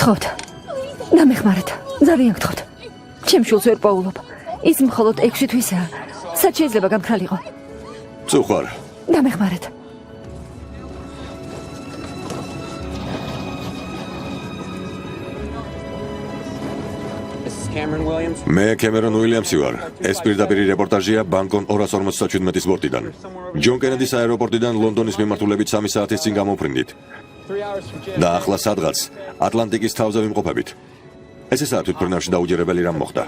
გთხოვთ. დამეხმარეთ. ძალიან გთხოვთ. ჩემ შულს ვერ პოულობ. ის მხოლოდ 6 თვისაა. სად შეიძლება გამქრალიყო?
წუხარ.
დამეხმარეთ.
მე კემერონ უილიამსი ვარ. ეს პირდაპირ რეპორტაჟია ბანკონ 257-ის ბორტიდან. ჯონ კენედის აეროპორტიდან ლონდონის მიმართულებით 3 საათის წინ გამოვფრინდით. და ახლა სადღაც ატლანტიკის თავზე ვიმყოფებით. ეს ესაა თვითმფრინავში დაუჯერებელი რამ მოხდა.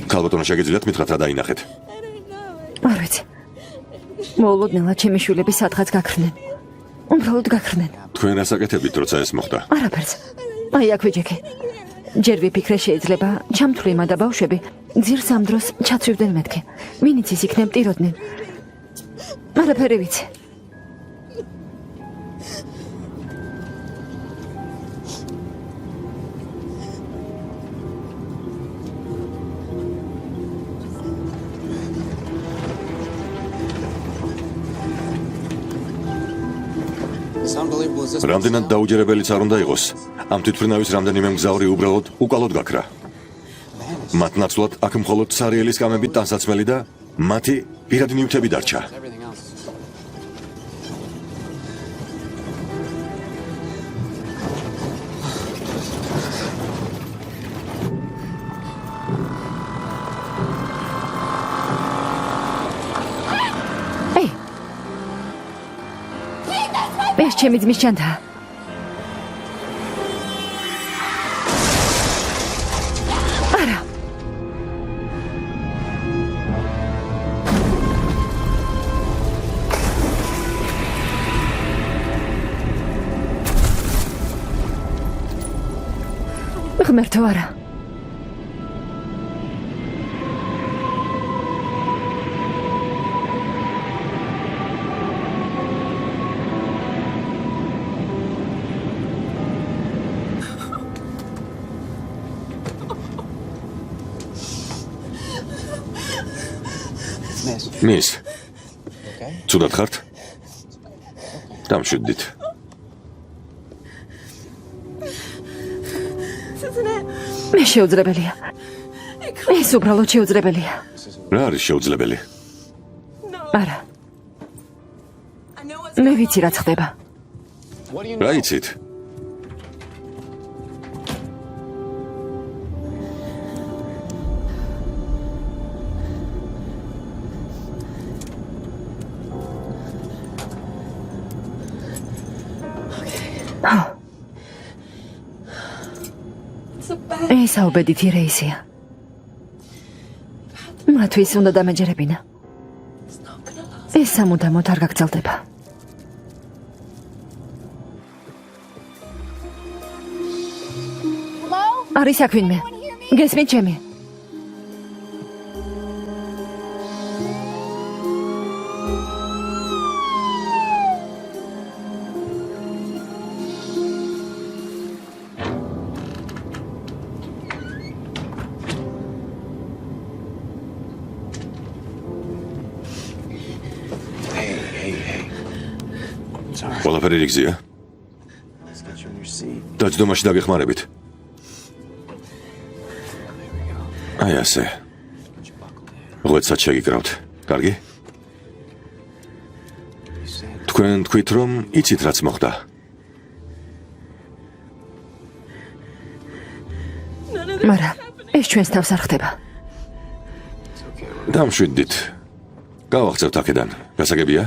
ქალბატონო, შეგიძლიათ მითხრათ რა დაინახეთ?
არ ვიცი. მოულოდნელად ჩემი შვილები სადღაც გაქრნენ. უმრავლოდ გაქრნენ.
თქვენ რას აკეთებთ, როცა ეს მოხდა?
არაფერს. აი აქ ვიჯექე. ჯერ ვიფიქრე შეიძლება ჩამთვლი და ბავშვები გზირს ამ დროს ჩაცვივდნენ მეთქე. ვინიც ის იქნებ ტიროდნენ. არაფერი ვიცი.
რამდენად დაუჯერებელიც არ უნდა იყოს. ამ თვითმფრინავის რამდენიმე მგზავრი უბრალოდ უკალოდ გაქრა. მათ ნაცვლად აქ მხოლოდ სარიელის კამებით ტანსაცმელი და მათი პირადი ნივთები დარჩა.
ეს ჩემი ძმის ჩანდა. არა. ღმერთო, არა.
მის. ცუდად ხართ? დამშვიდდით.
მე შეუძლებელია. ეს უბრალოდ შეუძლებელია.
რა არის შეუძლებელი?
არა. მე ვიცი რაც ხდება.
რა იცით?
ეს აუბედითი რეისია. მათთვის უნდა დამეჯერებინა. ეს სამუდამოდ არ გაგრძელდება. არის აქ ვინმე? გესმით ჩემი?
ყველაფერი რიგზია? დაჯდომაში დაგეხმარებით. აი ასე. ღვეცად შეგიკრავთ. კარგი? თქვენ თქვით, რომ იცით რაც მოხდა.
მაგრამ ეს ჩვენს თავს არ ხდება.
დამშვიდდით. გავახცევთ აქედან. გასაგებია?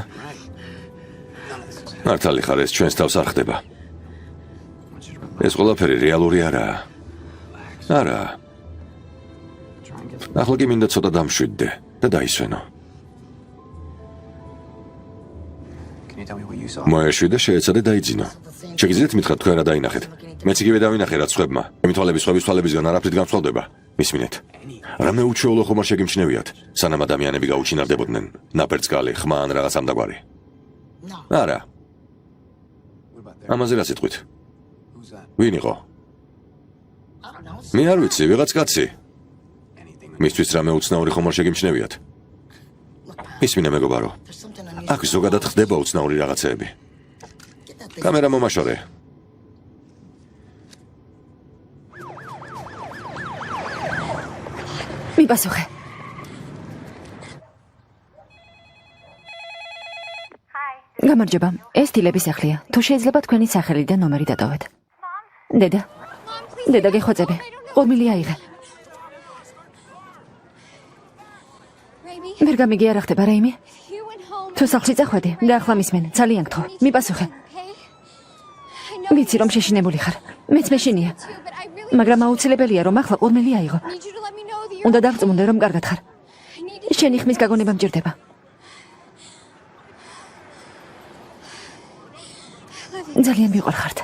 მართალი ხარ, ეს ჩვენს თავს არ ხდება. ეს ყველაფერი რეალური არაა. არა. ახლა კი მინდა ცოტა დამშვიდდე და დაისვენო. მოეშვი და შეეცადე დაიძინო. შეგიძლიათ მითხრათ თქვენ რა დაინახეთ? მეც იგივე დავინახე რაც სხვებმა. ჩემი თვალები სხვების თვალებისგან არაფრით განსხვავდება. მისმინეთ. რამე უჩვეულო ხომ არ შეგიმჩნევიათ, სანამ ადამიანები გაუჩინარდებოდნენ. ნაპერწკალი, ხმა ან რაღაც ამდაგვარი. არა. ამაზე რა სიტყვით? ვინ იყო? მე არ ვიცი, ვიღაც კაცი. მისთვის რამე უცნაური ხომ არ შეგიმჩნევიათ? ისმინე მეგობარო. აქ ზოგადად ხდება უცნაური რაღაცეები. კამერა მომაშორე.
მიპასუხე. გამარჯობა, ეს დილების სახლია. თუ შეიძლება თქვენი სახელი და ნომერი დატოვეთ. დედა გეხვეწები. ყურმილი აიღე. ვერ გამიგი არა ხდება, რეიმი? თუ სახლში წახვედი და ახლა მისმენ, ძალიან გთხოვ, მიპასუხე. ვიცი რომ შეშინებული ხარ. მეც მეშინია. მაგრამ აუცილებელია რომ ახლა ყურმილი აიღო. უნდა დაგწმუნდე რომ კარგად ხარ. შენი ხმის გაგონება მჭირდება. ძალიან მიყვარხართ.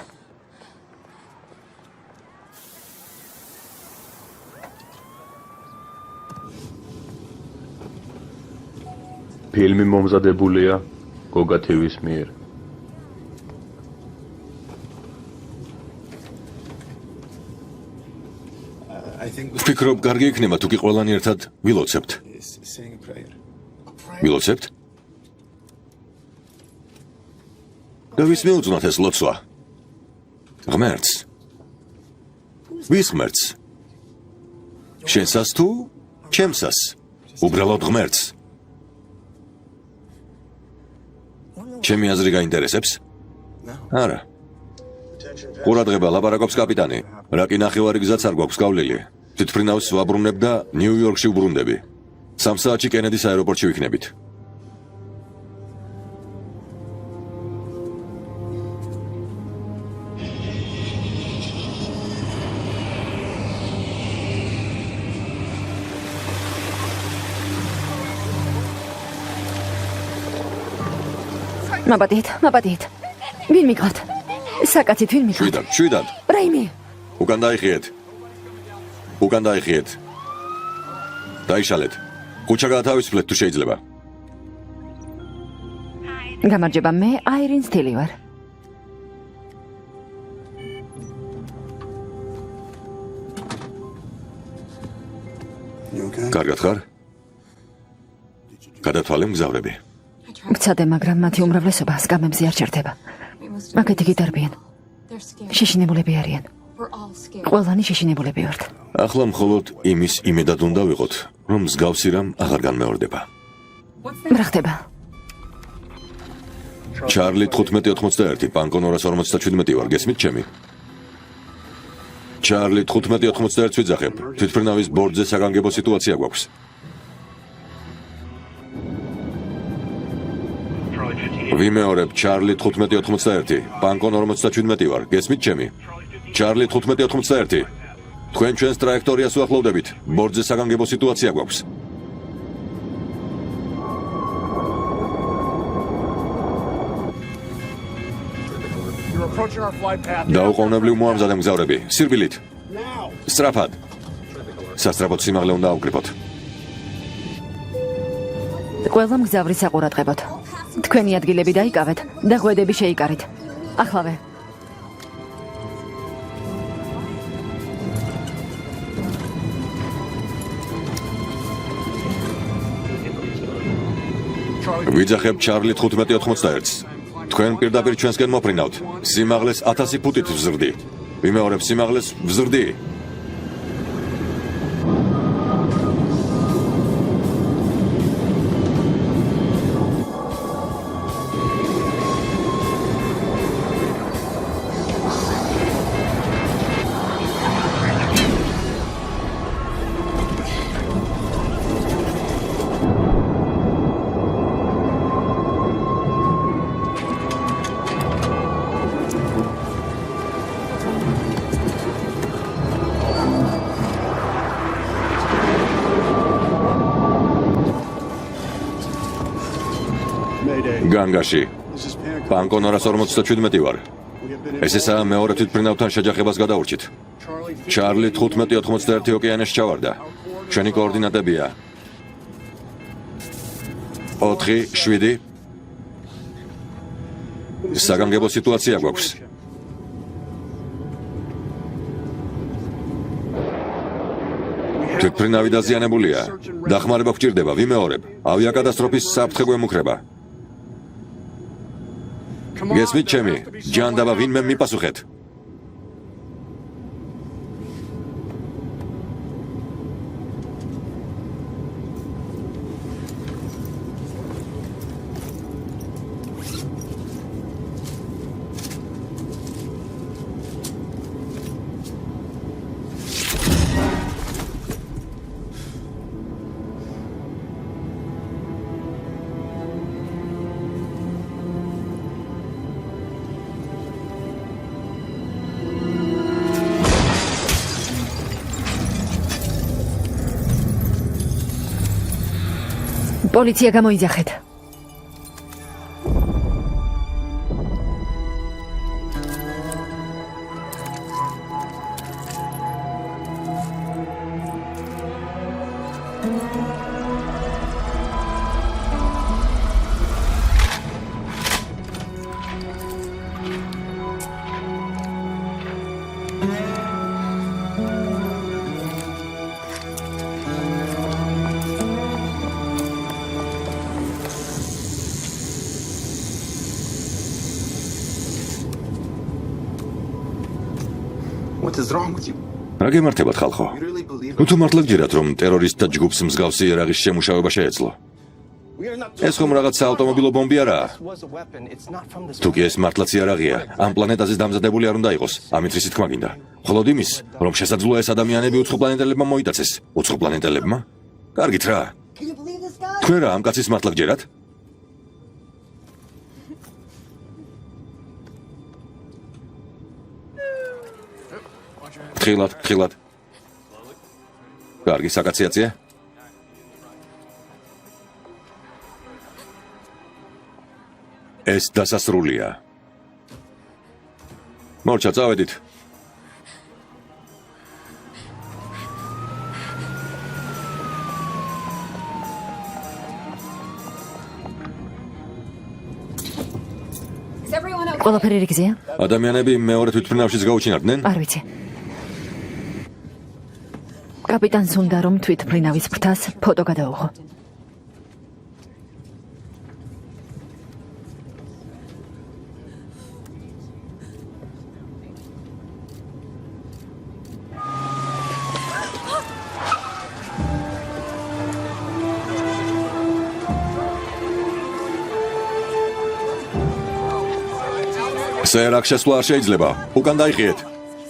ფილმი მომზადებულია გოგა TV-ს მიერ.
ვფიქრობ, კარგი იქნება თუ კი ყველანი ერთად ვილოცებთ. ვილოცებთ? და ვის მიუძვნათ ეს ლოცვა? ღმერთს. ვის ღმერთს? შენსას თუ ჩემსას? უბრალოდ ღმერთს. ჩემი აზრი გაინტერესებს? არა. ყურადღება, ლაპარაკობს კაპიტანი. რა კი ნახევარი გზაც არ გვაქვს გავლილი. თვითმფრინავს ვაბრუნებ და ნიუ-იორკში ვბრუნდები. 3 საათში კენედის აეროპორტში ვიქნებით.
მაბადეთ. ვინ მიგყავთ? საკაცით ვინ მიგყავთ?
შვიდად.
რაიმე.
უკან დაიხიეთ. დაიშალეთ. კუჩა გაათავისუფლეთ თუ შეიძლება.
გამარჯობა, მე აირინ სტილი ვარ.
კარგად ხარ? გადათვალე მგზავრები.
ვცადე, მაგრამ მათი უმრავლესობა სკამებზე არ ჩერდება. აქეთ გიტარბიან. შეშინებულები არიან. ყველანი შეშინებულები ვართ.
ახლა მხოლოდ იმის იმედად უნდა ვიყოთ, რომ მსგავსი რამ აღარ განმეორდება.
რა ხდება?
ჩარლი 1591, პანკო 247 ვარ, გესმით ჩემი? ჩარლი 1591 ვიძახებ. თვითმფრინავის ბორდზე საგანგებო სიტუაცია გვაქვს. ვიმეორებ, ჩარლი 1591, პანკო 47 ვარ, გესმით ჩემი? ჩარლი 1591. თქვენ ჩვენს ტრაექტორიას უახლოვდებით. ბორდზე საგანგებო სიტუაცია გვაქვს. დაუყოვნებლივ მოამზადე მგზავრები. სირბილით. სწრაფად. სასწრაფოდ სიმაღლე უნდა ავკრიფოთ.
ყველა მგზავრის საყურადღებოდ. თქვენი ადგილები დაიკავეთ და ღვედები შეიკარით. ახლავე.
ვიძახებ ჩარლი 1591-ს. თქვენ პირდაპირ ჩვენსკენ მოფრინავთ. სიმაღლეს 1000 ფუტით ვზრდი. ვიმეორებ, სიმაღლეს ვზრდი. განგაში. პანკო 247 ვარ. ეს ესაა მეორე თვითმფრინავთან შეჯახებას გადაურჩით. ჩარლი 1591 ოკეანეში ჩავარდა. ჩვენი კოორდინატებია 4-7. საგანგებო სიტუაცია გვაქვს. თვითმფრინავი დაზიანებულია. დახმარება გვჭირდება, ვიმეორებ. ავიაკატასტროფის საფრთხე გვემუქრება. გესმით ჩემი? ჯანდაბა ვინმე მიპასუხეთ.
პოლიცია გამოიძახეთ.
What is wrong with you?
რა გემართებათ ხალხო?
You really believe
თუ მართლა გჯერათ რომ ტერორისტთა ჯგუფს მსგავსი ერაღის შემუშავება შეეძლო?
we are not
ეს ხომ რაღაც საავტომობილო ბომბი არაა?
This was a weapon. It's not from this.
თუ კი ეს მართლაც იარაღია, ამ პლანეტაზე დამზადებული არ უნდა იყოს. ამით რისი თქმა გინდა? მხოლოდ იმის, რომ შესაძლოა ეს ადამიანები უცხოპლანეტელებმა მოიტაცეს. უცხოპლანეტელებმა? კარგით რა.
Can you believe this guy?
თქვენ რა ამ კაცის მართლა გჯერათ? ხილად. კარგი საკაციაცია? ეს დასასრულია. მორჩა, წავედით.
Is everyone okay?
ყველაფერი რიგზეა?
ადამიანები მეორე თვითმფრინავშიც გაუჩინარდნენ?
არ ვიცი. კაპიტანს უნდა რომ თვითმფრინავის ფრთას ფოტო გადაუღო. სერაკ შესვლა არ შეიძლება. უკან დაიხიეთ.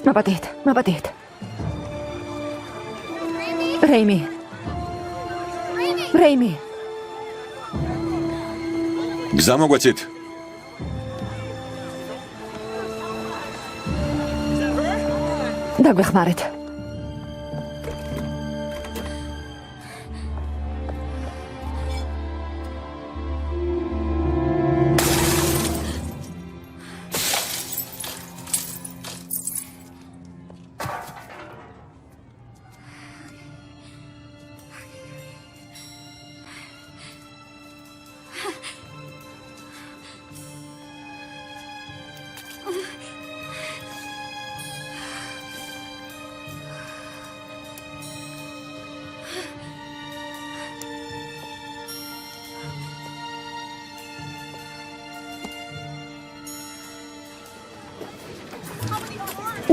მაპატიეთ. რეიმი.
გზა მოგვეცით.
დაგვეხმარეთ.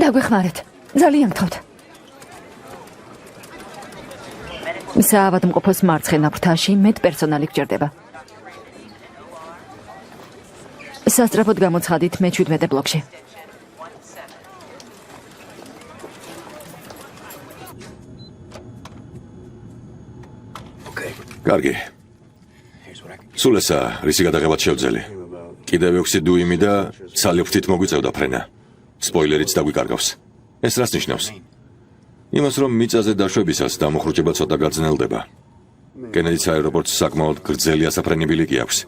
დაგვეხმარეთ. ძალიან გთხოვთ. საავადმყოფოს მარცხენა ფრთაში მეტ პერსონალი გჭირდება. სასწრაფოდ გამოცხადით მე-17 ბლოკში.
კარგი. სულ ესა, რისი გადაღებაც შევძელი. კიდევ 6 დუიმი და ცალიფრთით მოგვიწევდა ფრენა. სპოილერიც დაგვიკარგავს. ეს რას ნიშნავს? იმას, რომ მიწაზე დაშვებისას დამოხრუჭება ცოტა გაძნელდება. კენედის აეროპორტს საკმაოდ გრძელი ასაფრენებელი კი აქვს.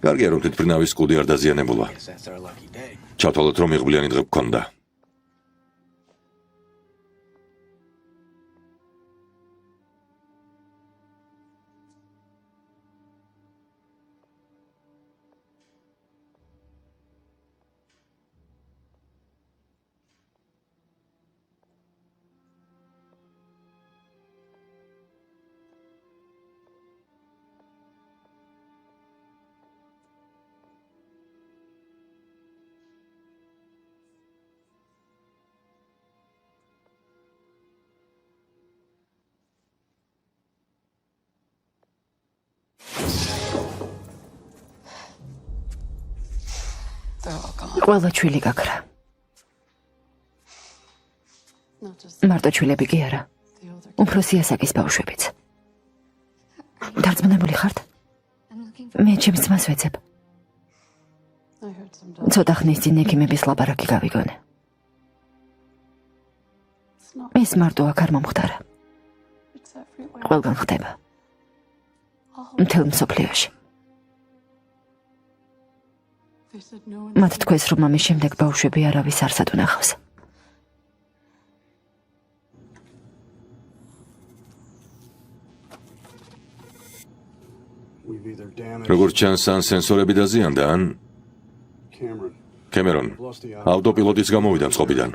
კარგია, რომ თვითმფრინავის კუდი არ დაზიანებულა.
That's our lucky day.
ჩათვალოთ, რომ იღბლიანი დღე გქონდა.
ყველა ჩვილი გაქრა. მარტო ჩვილები კი არა. უფროსი ასაკის ბავშვებიც. დარწმუნებული ხართ? მე ჩემს ძმას ვეცებ. ცოტა ხნის წინ ექიმების ლაბარაკი გავიგონე. ეს მარტო აქ არ მომხდარა. ყველგან ხდება. მთელ მსოფლიოში. მათ თქვეს, რომ ამის შემდეგ ბავშვები არავის არსად უნახავს.
როგორც ჩანს, ან სენსორები დაზიანდა, ან კემერონ ავტოპილოტიც გამოვიდა წყობიდან.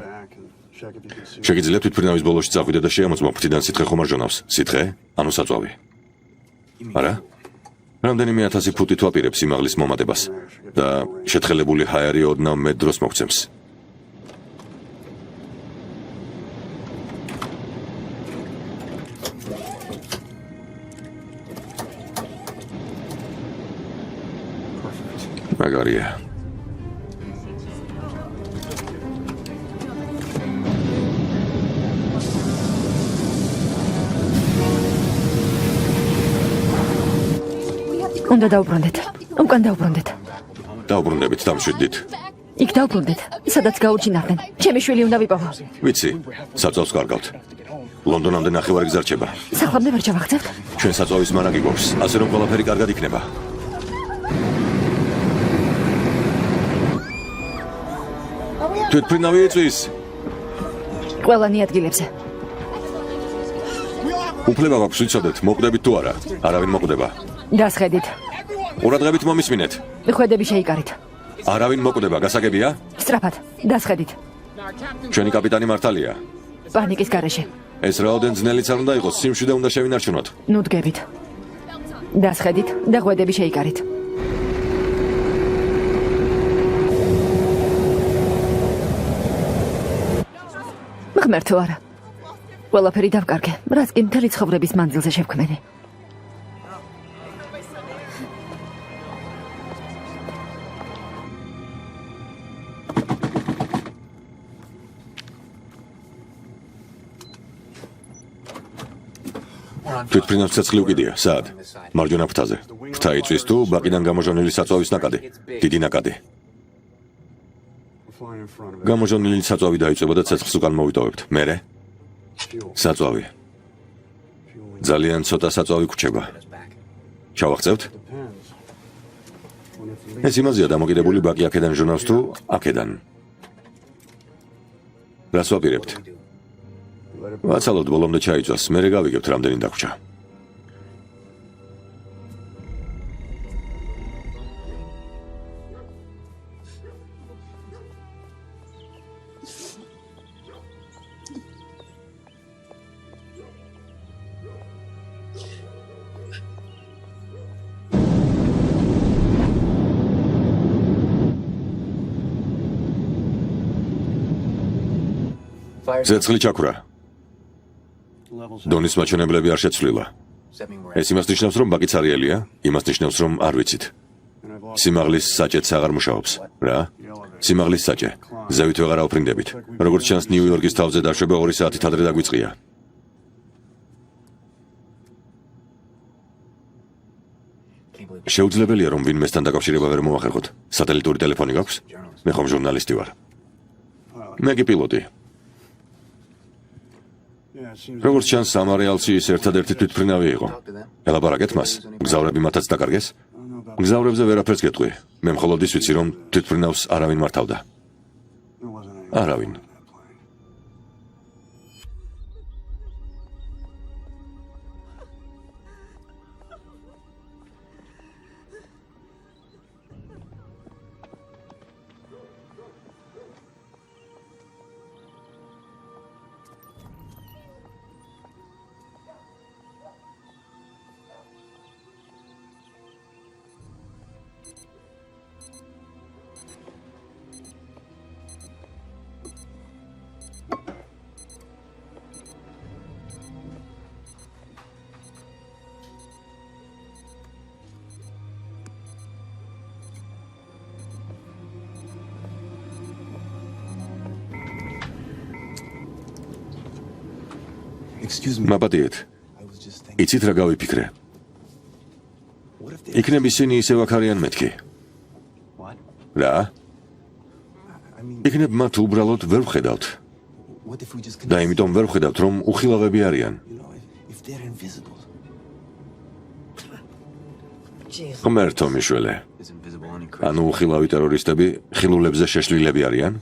შეგიძლია თვითმფრინავის ბოლოში წახვიდე და შეამოწმო ფრთიდან სითხე ხომ არ ჟონავს? სითხე? ანუ საწვავი. არა? რამდენიმე 1000 ფუტი თვაპირებს სიმაღლის მომატებას და შეთხელებული ჰაერი ოდნავ მეტ დროს მოგცემს. მაგარია.
უნდა დაუბრუნდეთ. უკან დაუბრუნდეთ.
დაუბრუნდებით, დამშვიდდით.
იქ დაუბრუნდეთ. სადაც გაუჩინარდნენ. ჩემი შვილი უნდა ვიპოვო.
ვიცი, საწვავს კარგავთ. ლონდონამდე ნახევარი გზა რჩება.
სახლამდე ვერ ჩავახცევთ?
ჩვენ საწვავის მარაგი გვაქვს, ასე რომ ყველაფერი კარგად იქნება. თვითმფრინავი იწვის.
ყველანი ადგილებზე.
უფლება გვაქვს ვიცოდეთ, მოკვდებით თუ არა. არავინ მოკვდება.
დასხედით.
ყურადღებით მომისმინეთ.
ხვედები შეიკარით.
არავინ მოკვდება, გასაგებია?
სწრაფად. დასხედით.
ჩვენი კაპიტანი მართალია.
პანიკის გარეშე.
ეს რაოდენ ძნელიც არ უნდა იყოს, სიმშვიდე უნდა შევინარჩუნოთ.
ნუ დგებით. დასხედით და ხვედები შეიკარით. ღმერთო არა. ყველაფერი დავკარგე, რაც კი მთელი ცხოვრების მანძილზე შევქმენი.
თვითმფრინავს ცეცხლი უკიდია, საად? მარჯვენა ფრთაზე. ფრთა იწვის თუ ბაკიდან გამოჟონილი საწვავის ნაკადი? დიდი ნაკადი. გამოჟონილი საწვავი დაიწება და ცეცხლს უკან მოვიტოვებთ. მერე? საწვავი. ძალიან ცოტა საწვავი გვჭება. ჩავახცევთ? ეს იმაზეა დამოკიდებული ბაკი აქედან ჟონავს თუ აქედან. რას ვაპირებთ? ვაცალოთ ბოლომდე ჩაიწვას, მერე გავიგებთ რამდენი დაგვრჩა. ცეცხლი ჩაქვრა. დონის მაჩვენებლები არ შეცვლილა. ეს იმას ნიშნავს, რომ ბაკი ცარიელია, იმას ნიშნავს, რომ არ ვიცით. სიმაღლის საჭეც აღარ მუშაობს. რა? სიმაღლის საჭე. ზევით ვეღარ აუფრინდებით. როგორც ჩანს, ნიუ-იორკის თავზე დაშვება 2 საათით ადრე დაგვიწყია. შეუძლებელია, რომ ვინმესთან დაკავშირება ვერ მოახერხოთ. სატელიტური ტელეფონი გაქვს? მე ხომ ჟურნალისტი ვარ. მე კი პილოტი. როგორც ჩანს, სამარეალში ის ერთადერთი თვითმფრინავი იყო. ელაპარაკეთ მას. მგზავრები მათაც დაკარგეს? მგზავრებზე ვერაფერს გეტყვი. მე მხოლოდ ის ვიცი, რომ თვითმფრინავს არავინ მართავდა. არავინ. მაპატიეთ. იცით რა გავიფიქრე? იქნებ ისინი ისევ აქ არიან მეთქი. რა? იქნებ მათ უბრალოდ ვერ ვხედავთ. და იმიტომ ვერ ვხედავთ, რომ უხილავები არიან. ღმერთო მიშველე. ანუ უხილავი ტერორისტები ხილულებზე შეშლილები არიან?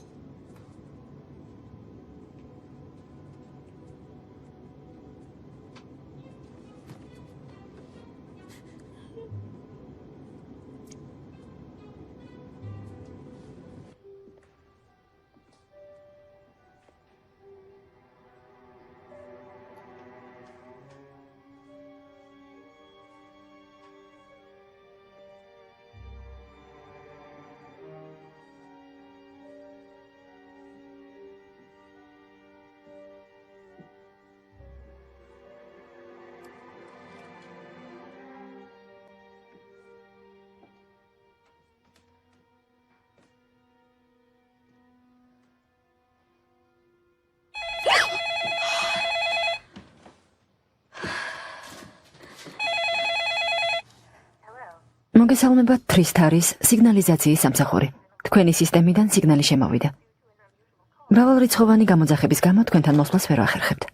მოგესალმებათ თრისტარის სიგნალიზაციის სამსახური. თქვენი სისტემიდან სიგნალი შემოვიდა. მრავალრიცხოვანი გამოძახების გამო თქვენთან მოსვლას ვერ ვახერხებთ.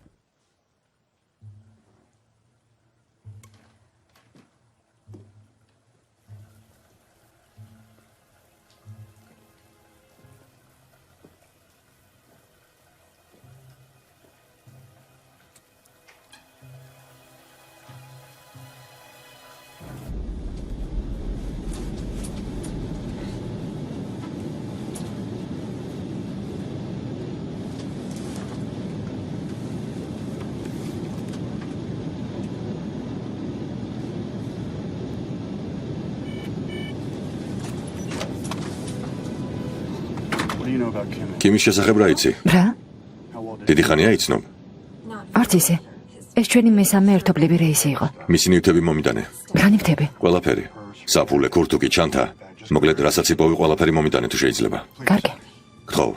კიმის შესახებ რა იცი? რა?
დიდი ხანია იცნობ?
არც ისე. ეს ჩვენი მესამე ერთობლივი რეისი იყო.
მისი ნივთები მომიტანე.
რა ნივთები?
ყველაფერი. საფულე, ქურთუკი, ჩანთა. მოკლედ, რასაც იპოვი, ყველაფერი მომიტანე თუ შეიძლება.
კარგი.
გთხოვ.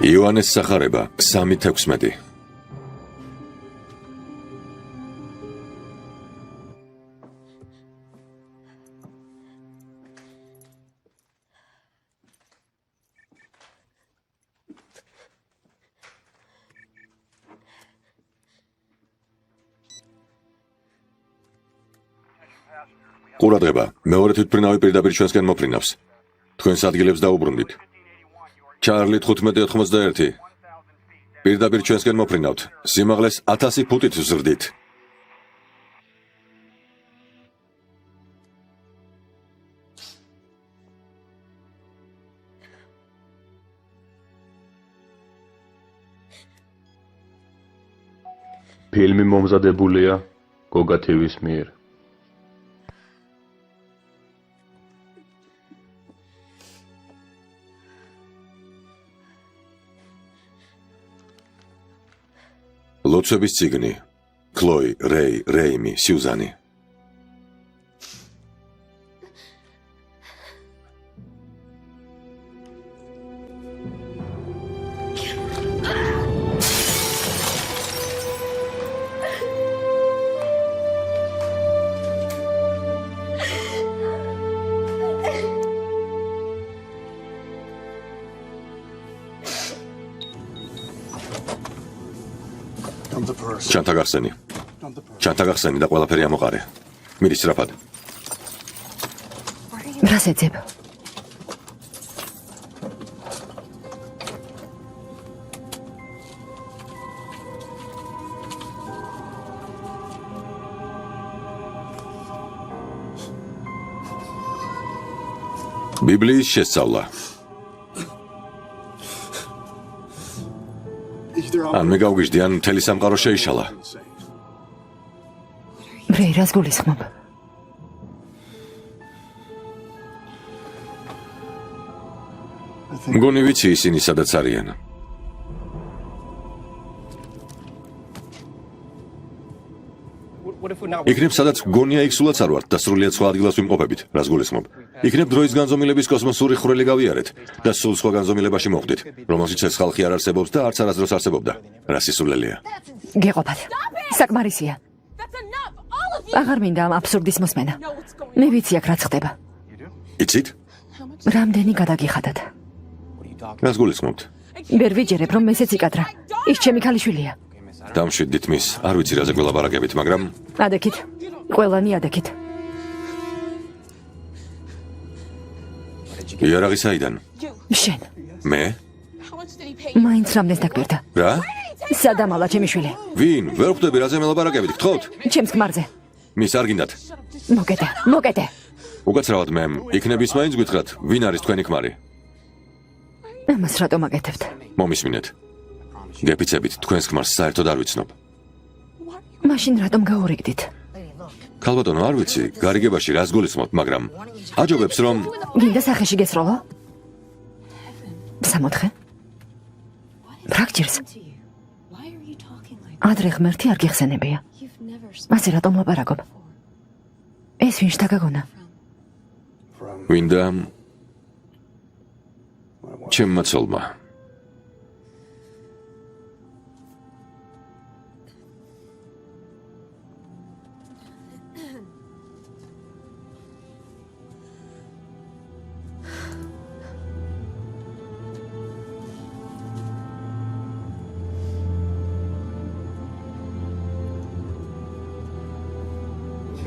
იოანეს სახარება 3:16. ყურადღება, მეორე თვითმფრინავი პირდაპირ ჩვენსკენ მოფრინავს. თქვენს ადგილებს დაუბრუნდით. ჩარლი 1591. პირდაპირ ჩვენსკენ მოფრინავთ. სიმაღლეს 1000 ფუტით ვზრდით.
ფილმი მომზადებულია გოგა TV-ს მიერ.
ლოცვების წიგნი. ქლოი, რეი, რეიმი, სიუზანი. ჩანთა გახსენი. ჩანთა გახსენი და ყველაფერი ამოყარე. მირი სწრაფად.
რას ეძებ?
ბიბლიის შესწავლა. ან მე გავგიჟდი, ან მთელი სამყარო შეიშალა.
ბრეი, რას გულისხმობ?
მგონი ვიცი ისინი სადაც არიან.
What if we're not?
იქნებ სადაც გონია იქ სულაც არ ვართ და სრულიად სხვა ადგილას ვიმყოფებით, რას გულისხმობ. იქნებ დროის განზომილების კოსმოსური ხვრელი გავიარეთ და სულ სხვა განზომილებაში მოხვდით, რომელშიც ეს ხალხი არ არსებობს და არც არასდროს არსებობდა. რა სისულელეა.
გეყოფათ. საკმარისია.
That's enough! All of you!
აღარ მინდა ამ აბსურდის მოსმენა. მე ვიცი აქ რაც ხდება.
იცით?
რამდენი გადაგიხადათ.
რას გულისხმობთ?
ვერ ვიჯერებ, რომ მესეც იკადრა. ის ჩემი ქალიშვილია.
დამშვიდდით მის, არ ვიცი რაზე გველაპარაკებით, მაგრამ
ადექით. ყველანი ადექით.
იარაღი საიდან?
შენ.
მე?
How much did he pay?
მაინც რამდენს დაგბერდა.
რა?
სადამალა ჩემი შვილი.
ვინ? ვერ ხვდები რაზე მელაპარაკებით, გთხოვთ?
ჩემს ქმარზე.
მის არ გინდათ.
მოკეთე.
უკაცრავად მე, იქნების მაინც გითხრათ, ვინ არის თქვენი ქმარი?
ამას რატომ აკეთებთ?
მომისმინეთ. გეფიცებით, თქვენს ქმარს საერთოდ არ ვიცნობ.
მაშინ რატომ გაურიგდით?
ქალბატონო, არ ვიცი, გარიგებაში რას გულისხმობთ, მაგრამ აჯობებს რომ
გინდა სახეში გესროლო? სამოთხე? ფრაქჭირს.
Why are you talking like
ადრე ღმერთი არ გიხსენებია.
you've never
ასე რატომ ლაპარაკობ? ეს ვინ შთაგაგონა?
ვინდა ჩემმა ცოლმა.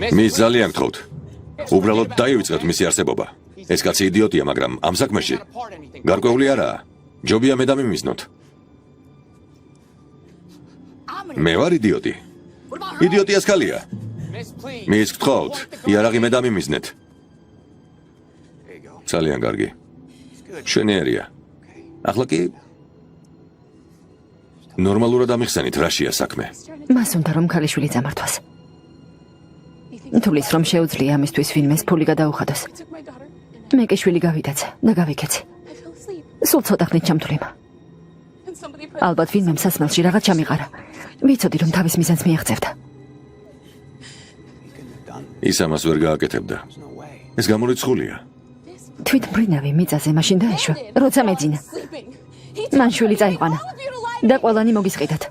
მის ძალიან გთხოვთ. უბრალოდ დაივიწყეთ მისი არსებობა. ეს კაცი იდიოტია, მაგრამ ამ საქმეში გარკვეული არაა. ჯობია მე დამიმიზნოთ. მე ვარ იდიოტი. იდიოტიას ქალია.
Miss, please.
მის გთხოვთ, იარაღი მე დამიმიზნეთ. ძალიან კარგი. შენიერია. ახლა კი ნორმალურად ამიხსენით რაშია საქმე.
მას უნდა რომ ქალიშვილი წამართვას. თulis რომ შეუძლია ამისთვის ვინმეს ფული გადაუხადოს.
took my daughter
მე კი შვილი გავიდაცა და გავიქეცი.
I fell asleep
სულ ცოტა ხნით ჩამთვლიმა.
and somebody put
ალბათ ვინმე სასმელში რაღაც ჩამიყარა. ვიცოდი რომ თავის მიზანს მიაღწევდა.
ის ამას ვერ გააკეთებდა. ეს გამორიცხულია.
თვით მბრინავი მიწაზე მაშინ დაეშვა, როცა მეძინა.
sleeping. He
მან შვილი წაიყვანა
all of you to lie.
და ყველანი მოგისყიდათ.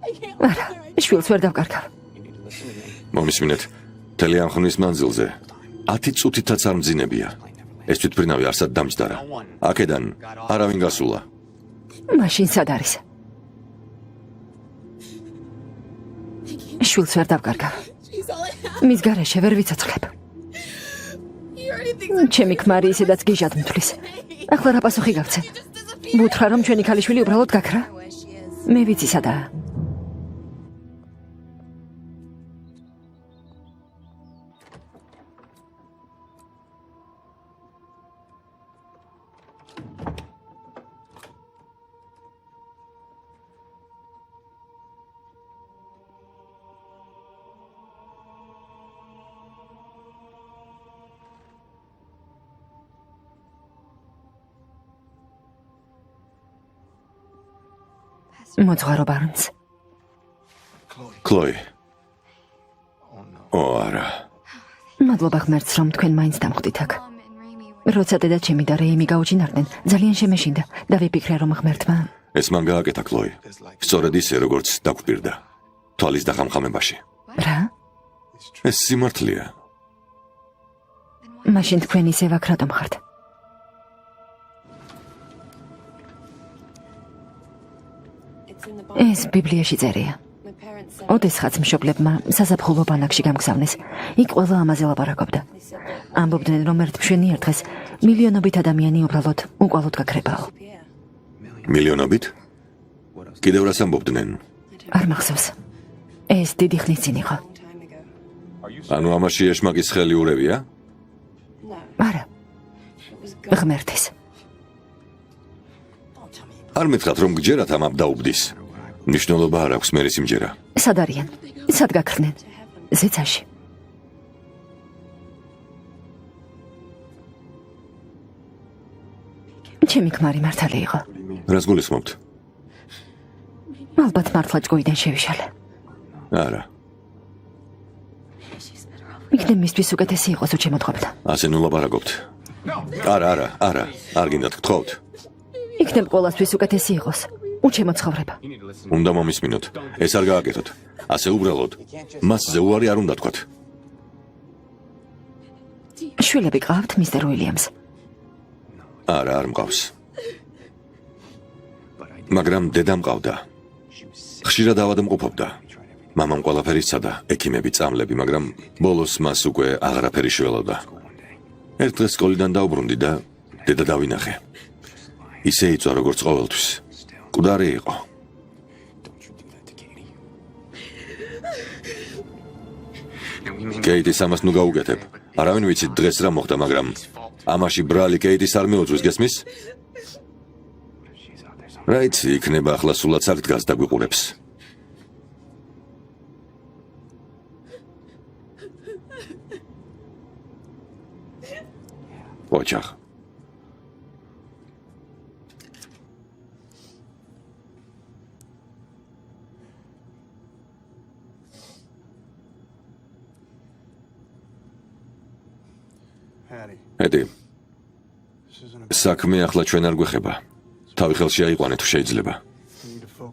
I can't
არა, შვილს ვერ დავკარგავ.
მომისმინეთ, მთელი ამ ხნის მანძილზე 10 წუთითაც არ მძინებია. ეს თვითმფრინავი არსად დამჯდარა. აქედან არავინ გასულა.
მაშინ სად არის? შვილს ვერ დავკარგავ.
She's all I have.
მის garaშე ვერ ვიცოცხლებ.
He already thinks
ჩემი ქმარი ისედაც გიჟად მთვლის. ახლა რა პასუხი გავცე?
I just disappeared.
ბუთხრა რომ ჩვენი ქალიშვილი უბრალოდ გაქრა?
Where she is.
მე ვიცი სადაა. მოძღვარო ბარონს.
კლოი. ო არა.
მადლობა ღმერთს რომ თქვენ მაინც დამხვდით აქ. როცა დედა ჩემი და რეიმი გაუჩინარდნენ, ძალიან შემეშინდა და ვიფიქრე რომ ღმერთმა
ეს მან გააკეთა კლოი. სწორედ ისე როგორც დაგვპირდა. თვალის დახამხამებაში.
რა?
ეს სიმართლეა.
მაშინ თქვენ ისევ აქ რატომ ხართ?
It's in the
ეს ბიბლიაში წერია.
My parents
ოდესღაც მშობლებმა საზაფხულო ბანაკში გამგზავნეს. იქ ყველა ამაზე ლაპარაკობდა. ამბობდნენ, რომ ერთ მშვენიერ დღეს მილიონობით ადამიანი უბრალოდ უკვალოდ გაქრებაო.
მილიონობით? კიდევ რას ამბობდნენ?
არ მახსოვს. ეს დიდი ხნის წინ იყო.
ანუ ამაში ეშმაკის ხელი ურევია?
არა. ღმერთის.
არ მითხრათ, რომ გჯერათ ამ აბდაუბდის. მნიშვნელობა არ აქვს მერი სიმჯერა.
სად არიან? სად გაქრნენ? ზეცაში. ჩემი ქმარი მართალი იყო.
რას გულისხმობთ?
ალბათ მართლა ჭკუიდან შევიშალე.
არა.
იქნებ მისთვის უკეთესი იყოს უჩემოთხოვდა.
ასე ნუ ლაპარაკობთ. არა, არ გინდათ გთხოვთ.
იქნებ ყველასთვის უკეთესი იყოს უჩემოცხოვრება.
უნდა მომისმინოთ. ეს არ გააკეთოთ. ასე უბრალოდ მასზე უარი არ უნდა თქვათ.
შვილები გყავთ, მისტერ უილიამს?
არა, არ მყავს. მაგრამ დედა მყავდა. ხშირად ავადმყოფობდა. მამამ ყველაფერი სცადა, ექიმები, წამლები, მაგრამ ბოლოს მას უკვე აღარაფერი შეველოდა. ერთ დღეს სკოლიდან დაუბრუნდი და დედა დავინახე. ისე იწვა როგორც ყოველთვის. მკვდარი იყო. კეიტის ამას ნუ გაუგეთებ. არავინ ვიცით დღეს რა მოხდა, მაგრამ ამაში ბრალი კეიტის არ მეუძვის, გესმის? რა იცი, იქნება ახლა სულაც აქ დგას და გვიყურებს. ოჯახ. ედი, საქმე ახლა ჩვენ არ გვეხება. თავი ხელში აიყვანე თუ შეიძლება.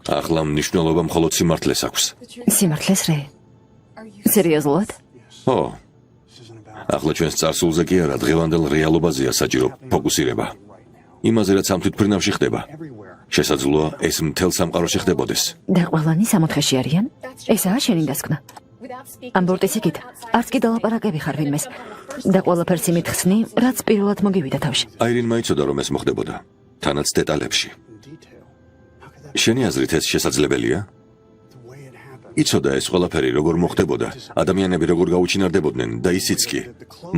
ახლა მნიშვნელობა მხოლოდ სიმართლეს აქვს.
სიმართლეს რე? სერიოზულად?
ო, ახლა ჩვენს წარსულზე კი არა, დღევანდელ რეალობაზეა საჭირო ფოკუსირება. იმაზე, რაც ამ თვითმფრინავში ხდება. შესაძლოა ეს მთელ სამყაროში ხდებოდეს.
და ყველანი სამოთხეში არიან? ესაა შენი დასკვნა. ამ ბორტის იქით არც კი დალაპარაკები ხარ ვინმეს და ყველაფერს იმით ხსნი, რაც პირველად მოგივიდა თავში.
აირინმა იცოდა, რომ ეს მოხდებოდა, თანაც დეტალებში. შენი აზრით ეს შესაძლებელია? იცოდა ეს ყველაფერი როგორ მოხდებოდა, ადამიანები როგორ გაუჩინარდებოდნენ და ისიც კი,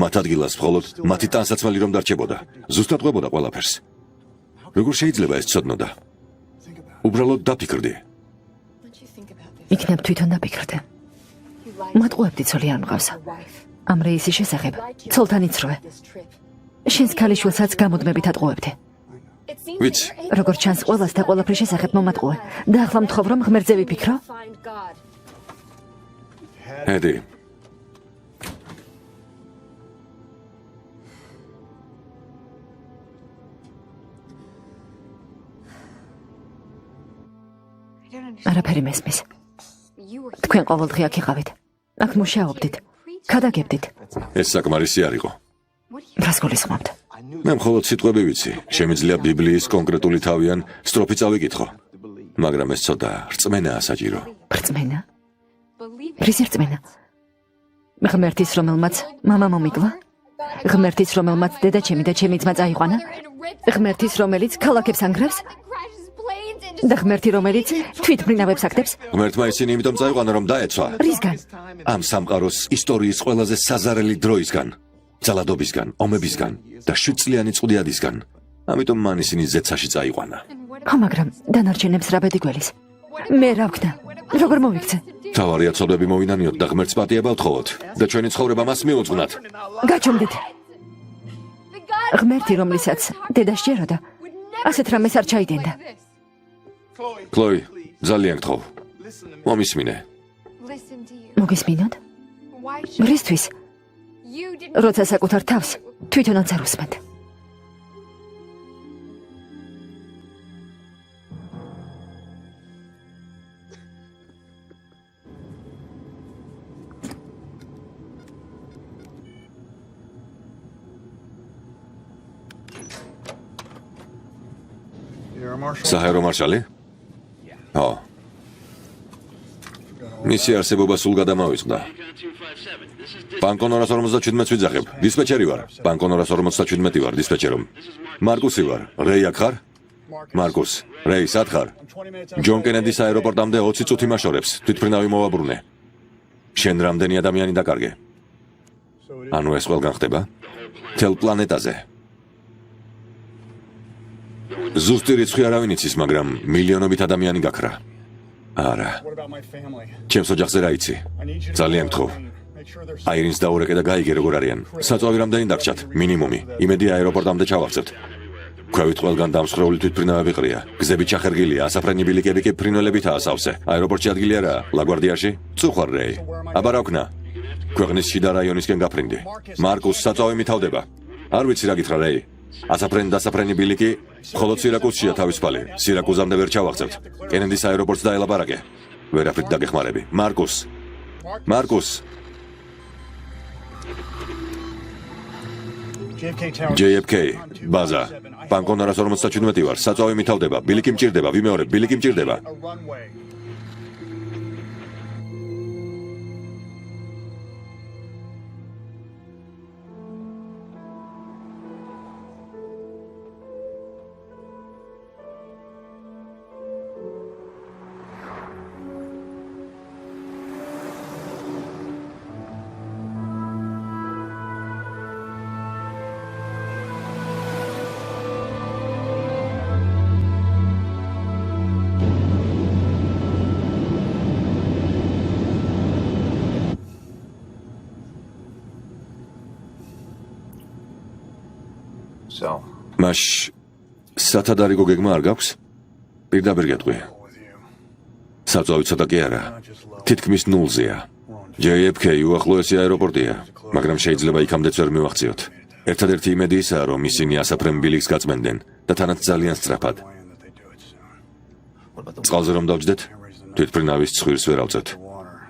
მათ ადგილას მხოლოდ მათი ტანსაცმელი რომ დარჩებოდა, ზუსტად ყვებოდა ყველაფერს. როგორ შეიძლება ეს ცოდნოდა? უბრალოდ დაფიქრდი.
იქნებ თვითონ დაფიქრდე. მატყუებდი ცოლი არ მყავს. ამ რეისის შესახებ ცოლთან იცროე. შენს ქალიშვილსაც გამუდმებით ატყუებდი.
ვიცი,
როგორც ჩანს ყველას და ყველაფრის შესახებ მომატყუე და ახლა მთხოვ რომ ღმერთზე ვიფიქრო?
ედი.
არაფერი მესმის. თქვენ ყოველდღე აქ იყავით. აქ მუშაობდით. ქადაგებდით.
ეს საკმარისი არ იყო.
რას გულისხმობთ?
მე მხოლოდ სიტყვები ვიცი. შემიძლია ბიბლიის კონკრეტული თავი ან სტროფი წავიკითხო. მაგრამ ეს ცოტა რწმენაა საჭირო.
რწმენა? რის რწმენა? ღმერთის რომელმაც მამა მომიგლა? ღმერთის რომელმაც დედაჩემი და ჩემი ძმა წაიყვანა? ღმერთის რომელიც ქალაქებს ანგრევს? და ღმერთი რომელიც თვითმფრინავებს აქტებს?
ღმერთმა ისინი იმიტომ წაიყვანა, რომ დაეცვა.
რისგან?
ამ სამყაროს ისტორიის ყველაზე საზარელი დროისგან, ძალადობისგან, ომებისგან და 7 წლიანი წვდიადისგან. ამიტომ მან ისინი ზეცაში წაიყვანა.
ხო, მაგრამ დანარჩენებს რა ბედი გველის? მე რა ვქნა? როგორ მოვიქცე?
თავარია ცოდვები მოვინანიოთ და ღმერთს პატიება ვთხოვოთ და ჩვენი ცხოვრება მას მიუძღვნათ.
გაჩვენდით. ღმერთი რომლისაც დედა შეეროდა, ასეთ რამეს არ ჩაიდენდა.
ქლოი, ძალიან გთხოვ. მომისმინე.
მოგისმინოთ? რისთვის? როცა საკუთარ თავს თვითონაც არ უსმენთ. საჰაერო მარშალი? ო.
მისი არსებობა სულ გადამავიწყდა. Pankon 257-ს ვიძახებ. დისპეჩერი ვარ. Pankon 257 ვარ, დისპეჩერო. მარკუსი ვარ. რეი აქ ხარ? მარკუს, რეი სად ხარ? ჯონ კენედის აეროპორტამდე 20 წუთი მაშორებს. თვითმფრინავი მოვაბრუნე. შენ რამდენი ადამიანი დაკარგე? ანუ ეს ყველგან ხდება? მთელ პლანეტაზე. ზუსტი რიცხვი არავინ იცის, მაგრამ მილიონობით ადამიანი გაქრა. არა. ჩემს ოჯახზე რა იცი? ძალიან გთხოვ. აირინს დაურეკე და გაიგე როგორ არიან. საწვავი რამდენი დაგჭათ? მინიმუმი. იმედი აეროპორტამდე ჩავახცევთ. ქვევით ყველგან დამსხრეული თვითმფრინავები ყრია. გზები ჩახერგილია, ასაფრენი ბილიკები კი ფრინველებითაა სავსე. აეროპორტში ადგილი არაა? ლაგვარდიაში? წუხარ რეი. აბა რა ვქნა? ქვეყნის შიდა რაიონისკენ გაფრინდი. მარკუს საწვავი მითავდება. არ ვიცი რა გითხრა რეი. ასაფრენი ბილიკი მხოლოდ სირაკუზშია თავისუფალი. სირაკუზამდე ვერ ჩავახცევთ. კენედის აეროპორტს დაელაპარაკე. ვერაფრით დაგეხმარები. მარკუს. JFK, ბაზა. Pankon 257 ვარ. საწვავი მითავდება. ბილიკი მჭირდება. ვიმეორებ, ბილიკი მჭირდება. მაშ სათადარიგო გეგმა არ გაქვს? პირდაპირ გეტყვი. საწვავი ცოტა კი არა. თითქმის ნულზეა. JFK უახლოესი აეროპორტია, მაგრამ შეიძლება იქამდეც ვერ მივახციოთ. ერთადერთი იმედი ისაა, რომ ისინი ასაფრენ ბილიკს გაწმენდნენ და თანაც ძალიან სწრაფად. წყალზე რომ დავჯდეთ, თვითმფრინავის ცხვირს ვერ ავწევთ.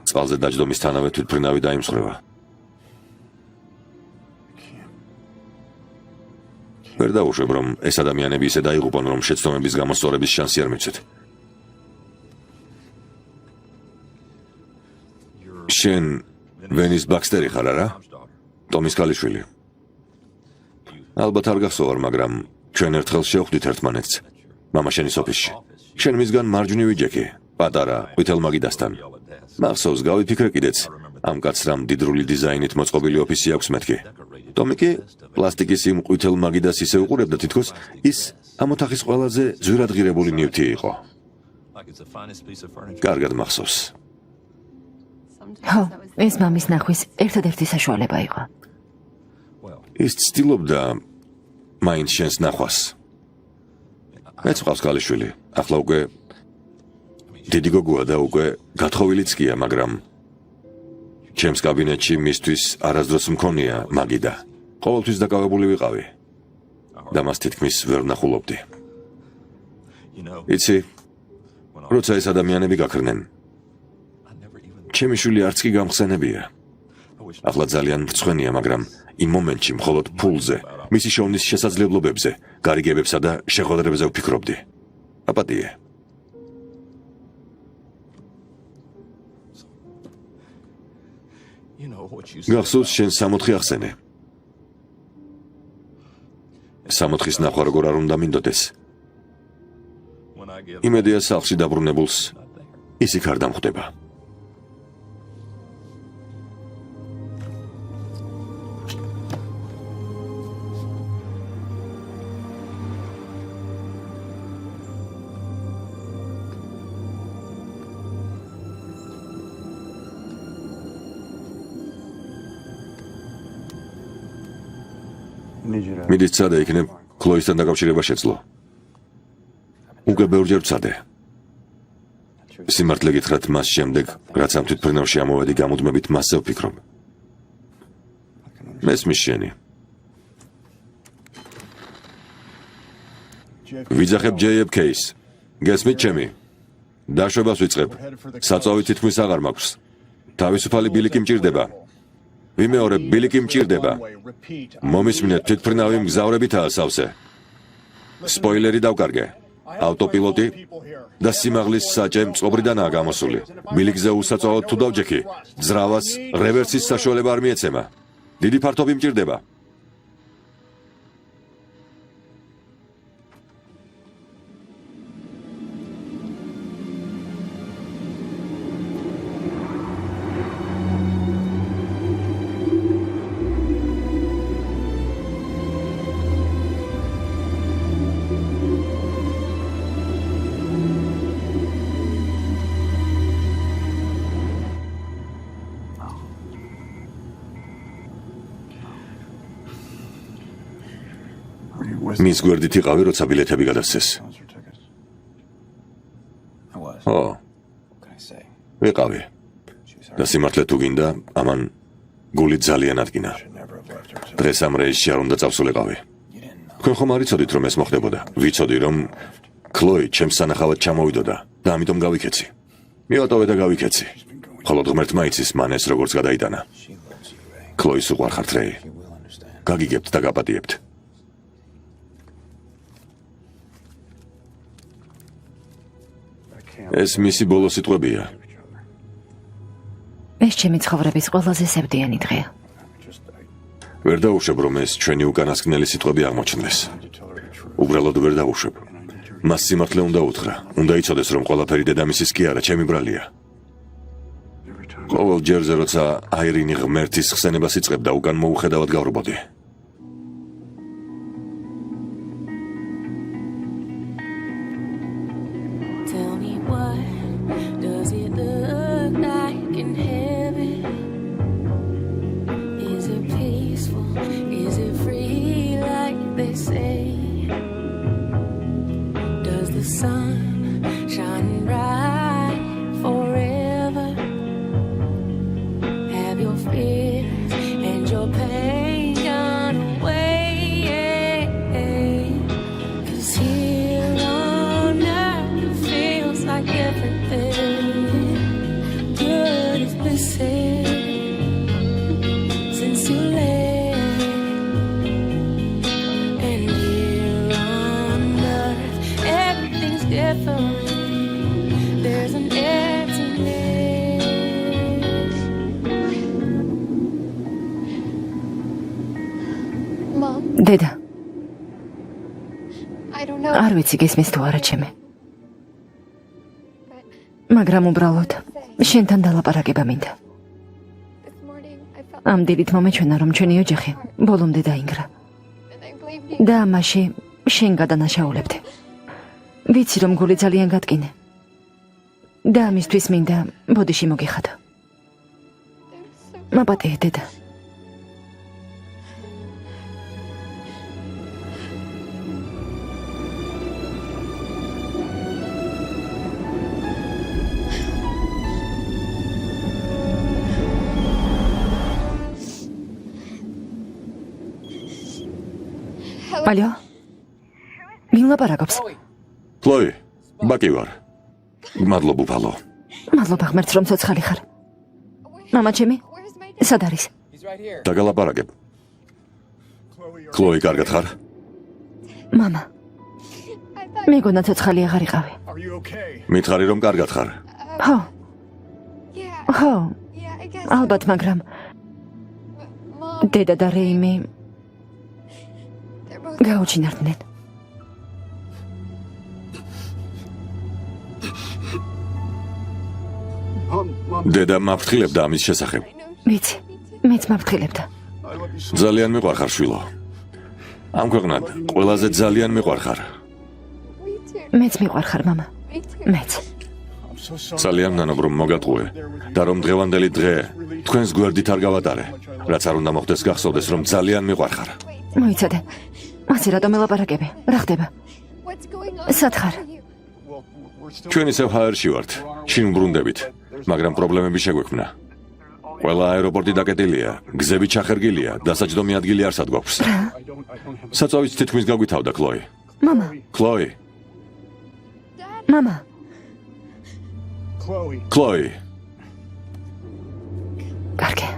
წყალზე დაჯდომისთანავე თვითმფრინავი დაიმსხვრევა. ვერ დავუშვებ, რომ ეს ადამიანები ისე დაიღუპონ, რომ შეცდომების გამოსწორების შანსი არ მიცეთ. შენ ვენის ბაქსტერი ხარ, არა? ტომის ქალიშვილი. ალბათ არ გახსოვარ, მაგრამ ჩვენ ერთხელ შევხვდით ერთმანეთს. მამა შენის ოფისში. შენ მისგან მარჯვნივი ჯექი, პატარა, ყვითელ მაგიდასთან. მახსოვს, გავიფიქრე კიდეც. ამ კაცს რამ დიდრული დიზაინით მოწყობილი ოფისი აქვს მეთქი. ტომი კი პლასტიკის იმ ყვითელ მაგიდას ისე უყურებდა, თითქოს ის ამ ოთახის ყველაზე ძვირადღირებული ნივთი იყო. კარგად მახსოვს.
ხო, ეს მამის ნახვის ერთადერთი საშუალება იყო.
ის ცდილობდა მაინც შენს ნახვას. მეც ვყავს ქალიშვილი, ახლა უკვე დიდი გოგოა და უკვე გათხოვილიც კია, მაგრამ ჩემს კაბინეტში მისთვის არასდროს მქონია მაგიდა. ყოველთვის დაკავებული ვიყავი და მას თითქმის ვერ ვნახულობდი. იცი, როცა ეს ადამიანები გაქრნენ, ჩემი შვილი არც კი გამხსენებია. ახლა ძალიან მრცხვენია, მაგრამ იმ მომენტში მხოლოდ ფულზე, მისი შოვნის შესაძლებლობებზე, გარიგებებსა და შეხვედრებზე ვფიქრობდი. აპატიე. გახსოვს შენ 64 ახსენე. 64-ის ნახვა როგორ არ უნდა მინდოდეს. იმედია სახლში დაბრუნებულს ის იქ არ დამხვდება. მიდიც წადე იქნებ ქლოისთან დაკავშირება შეძლო. უკვე ბევრჯერ ვცადე. სიმართლე გითხრათ, მას შემდეგ, რაც ამ თვითმფრინავში ამოვედი, გამუდმებით მასზე ვფიქრობ. მესმის შენი. ვიძახებ JFK-ს. გესმით ჩემი? დაშვებას ვიწყებ. საწვავი თითქმის აღარ მაქვს. თავისუფალი ბილიკი მჭირდება. ვიმეორებ, ბილიკი მჭირდება. მომისმინეთ, თვითმფრინავი მგზავრებითაა სავსე. სპოილერი დავკარგე. ავტოპილოტი და სიმაღლის საჭე მწყობრიდანაა გამოსული. ბილიკზე უსაწვავად თუ დავჯექი, ძრავას რევერსის საშუალება არ მიეცემა. დიდი ფართობი მჭირდება. მის გვერდით იყავი, როცა ბილეთები გადასცეს. ვიყავი. და სიმართლე თუ გინდა, ამან გული ძალიან ადგინა. დღეს ამ რეისში არ უნდა წავსულიყავი. თქვენ ხომ არ იცოდით, რომ ეს მოხდებოდა? ვიცოდი, რომ ქლოი ჩემს სანახავად ჩამოვიდოდა და ამიტომ გავიქეცი. მივატოვე და გავიქეცი. ხოლო ღმერთმა იცის მან ეს როგორც გადაიტანა. ქლოის უყვარხართ რეი. გაგიგებთ და გაპატიებთ. ეს მისი ბოლო სიტყვებია.
ეს ჩემი ცხოვრების ყველაზე სევდიანი დღეა.
ვერ დაუშვებ, რომ ეს ჩვენი უკანასკნელი სიტყვები აღმოჩნდეს. უბრალოდ ვერ დაუშვებ. მას სიმართლე უნდა უთხრა. უნდა იცოდეს, რომ ყველაფერი დედამისის კი არა, ჩემი ბრალია. ყოველ ჯერზე, როცა აირინი ღმერთის ხსენებას იწყებდა, უკან მოუხედავად გავრბოდი.
Tell me what does it look like in heaven? Is it peaceful? Is it free like they say? Does the sun shine bright forever? Have your fears and your pain gone away? 'Cause here on earth it feels like everything good has been said since you left. And here on earth everything's different. There's an emptiness.
Mom,
დედა,
I don't know.
არ ვიცი გესმის თუ არა ჩემი.
But
მაგრამ უბრალოდ შენთან დალაპარაკება მინდა.
this morning I felt
ამ დილით მომეჩვენა, რომ ჩვენი ოჯახი ბოლომდე დაინგრა
and I blamed you.
და ამაში შენ გადანაშაულებდი. ვიცი, რომ გული ძალიან გატკინე. და ამისთვის მინდა ბოდიში მოგიხადო.
I'm so
მაპატიე დედა. ალო? ვინ ლაპარაკობს?
ქლოი, ბაკი ვარ. მადლობ უფალო.
მადლობა ღმერთს, რომ ცოცხალი ხარ. მამა ჩემი,
Where's my dad?
სად არის?
He's right here.
დაგალაპარაკებ. ქლოი, კარგად ხარ?
მამა,
I thought
მეგონა ცოცხალი აღარ იყავი.
მითხარი, რომ კარგად ხარ.
ხო,
yeah,
ხო,
yeah, I guess.
ალბათ, მაგრამ
Mom,
დედა და რეიმი
they're both
გაუჩინარდნენ.
დედა მაფრთხილებდა ამის შესახებ.
ვიცი, მეც მაფრთხილებდა.
ძალიან მიყვარხარ შვილო. ამ ქვეყნად ყველაზე ძალიან მიყვარხარ.
me too.
მეც მიყვარხარ, მამა.
Me too.
მეც.
ძალიან მნანობ რომ მოგატყუე და რომ დღევანდელი დღე თქვენს გვერდით არ გავატარე. რაც არ უნდა მოხდეს, გახსოვდეს, რომ ძალიან მიყვარხარ.
მოიცადე. ასე რატომ ელაპარაკები? რა ხდება?
What's going on?
სად ხარ?
Where are you?
ჩვენ ისევ ჰაერში ვართ, შინ ბრუნდებით, მაგრამ პრობლემები შეგვექმნა. ყველა აეროპორტი დაკეტილია, გზები ჩახერგილია, დასაჯდომი ადგილი არსად გვაქვს. საწავით თითქმის გაგვითავდა ქლოი.
მამა,
ქლოი,
მამა,
ქლოი.
კარგი.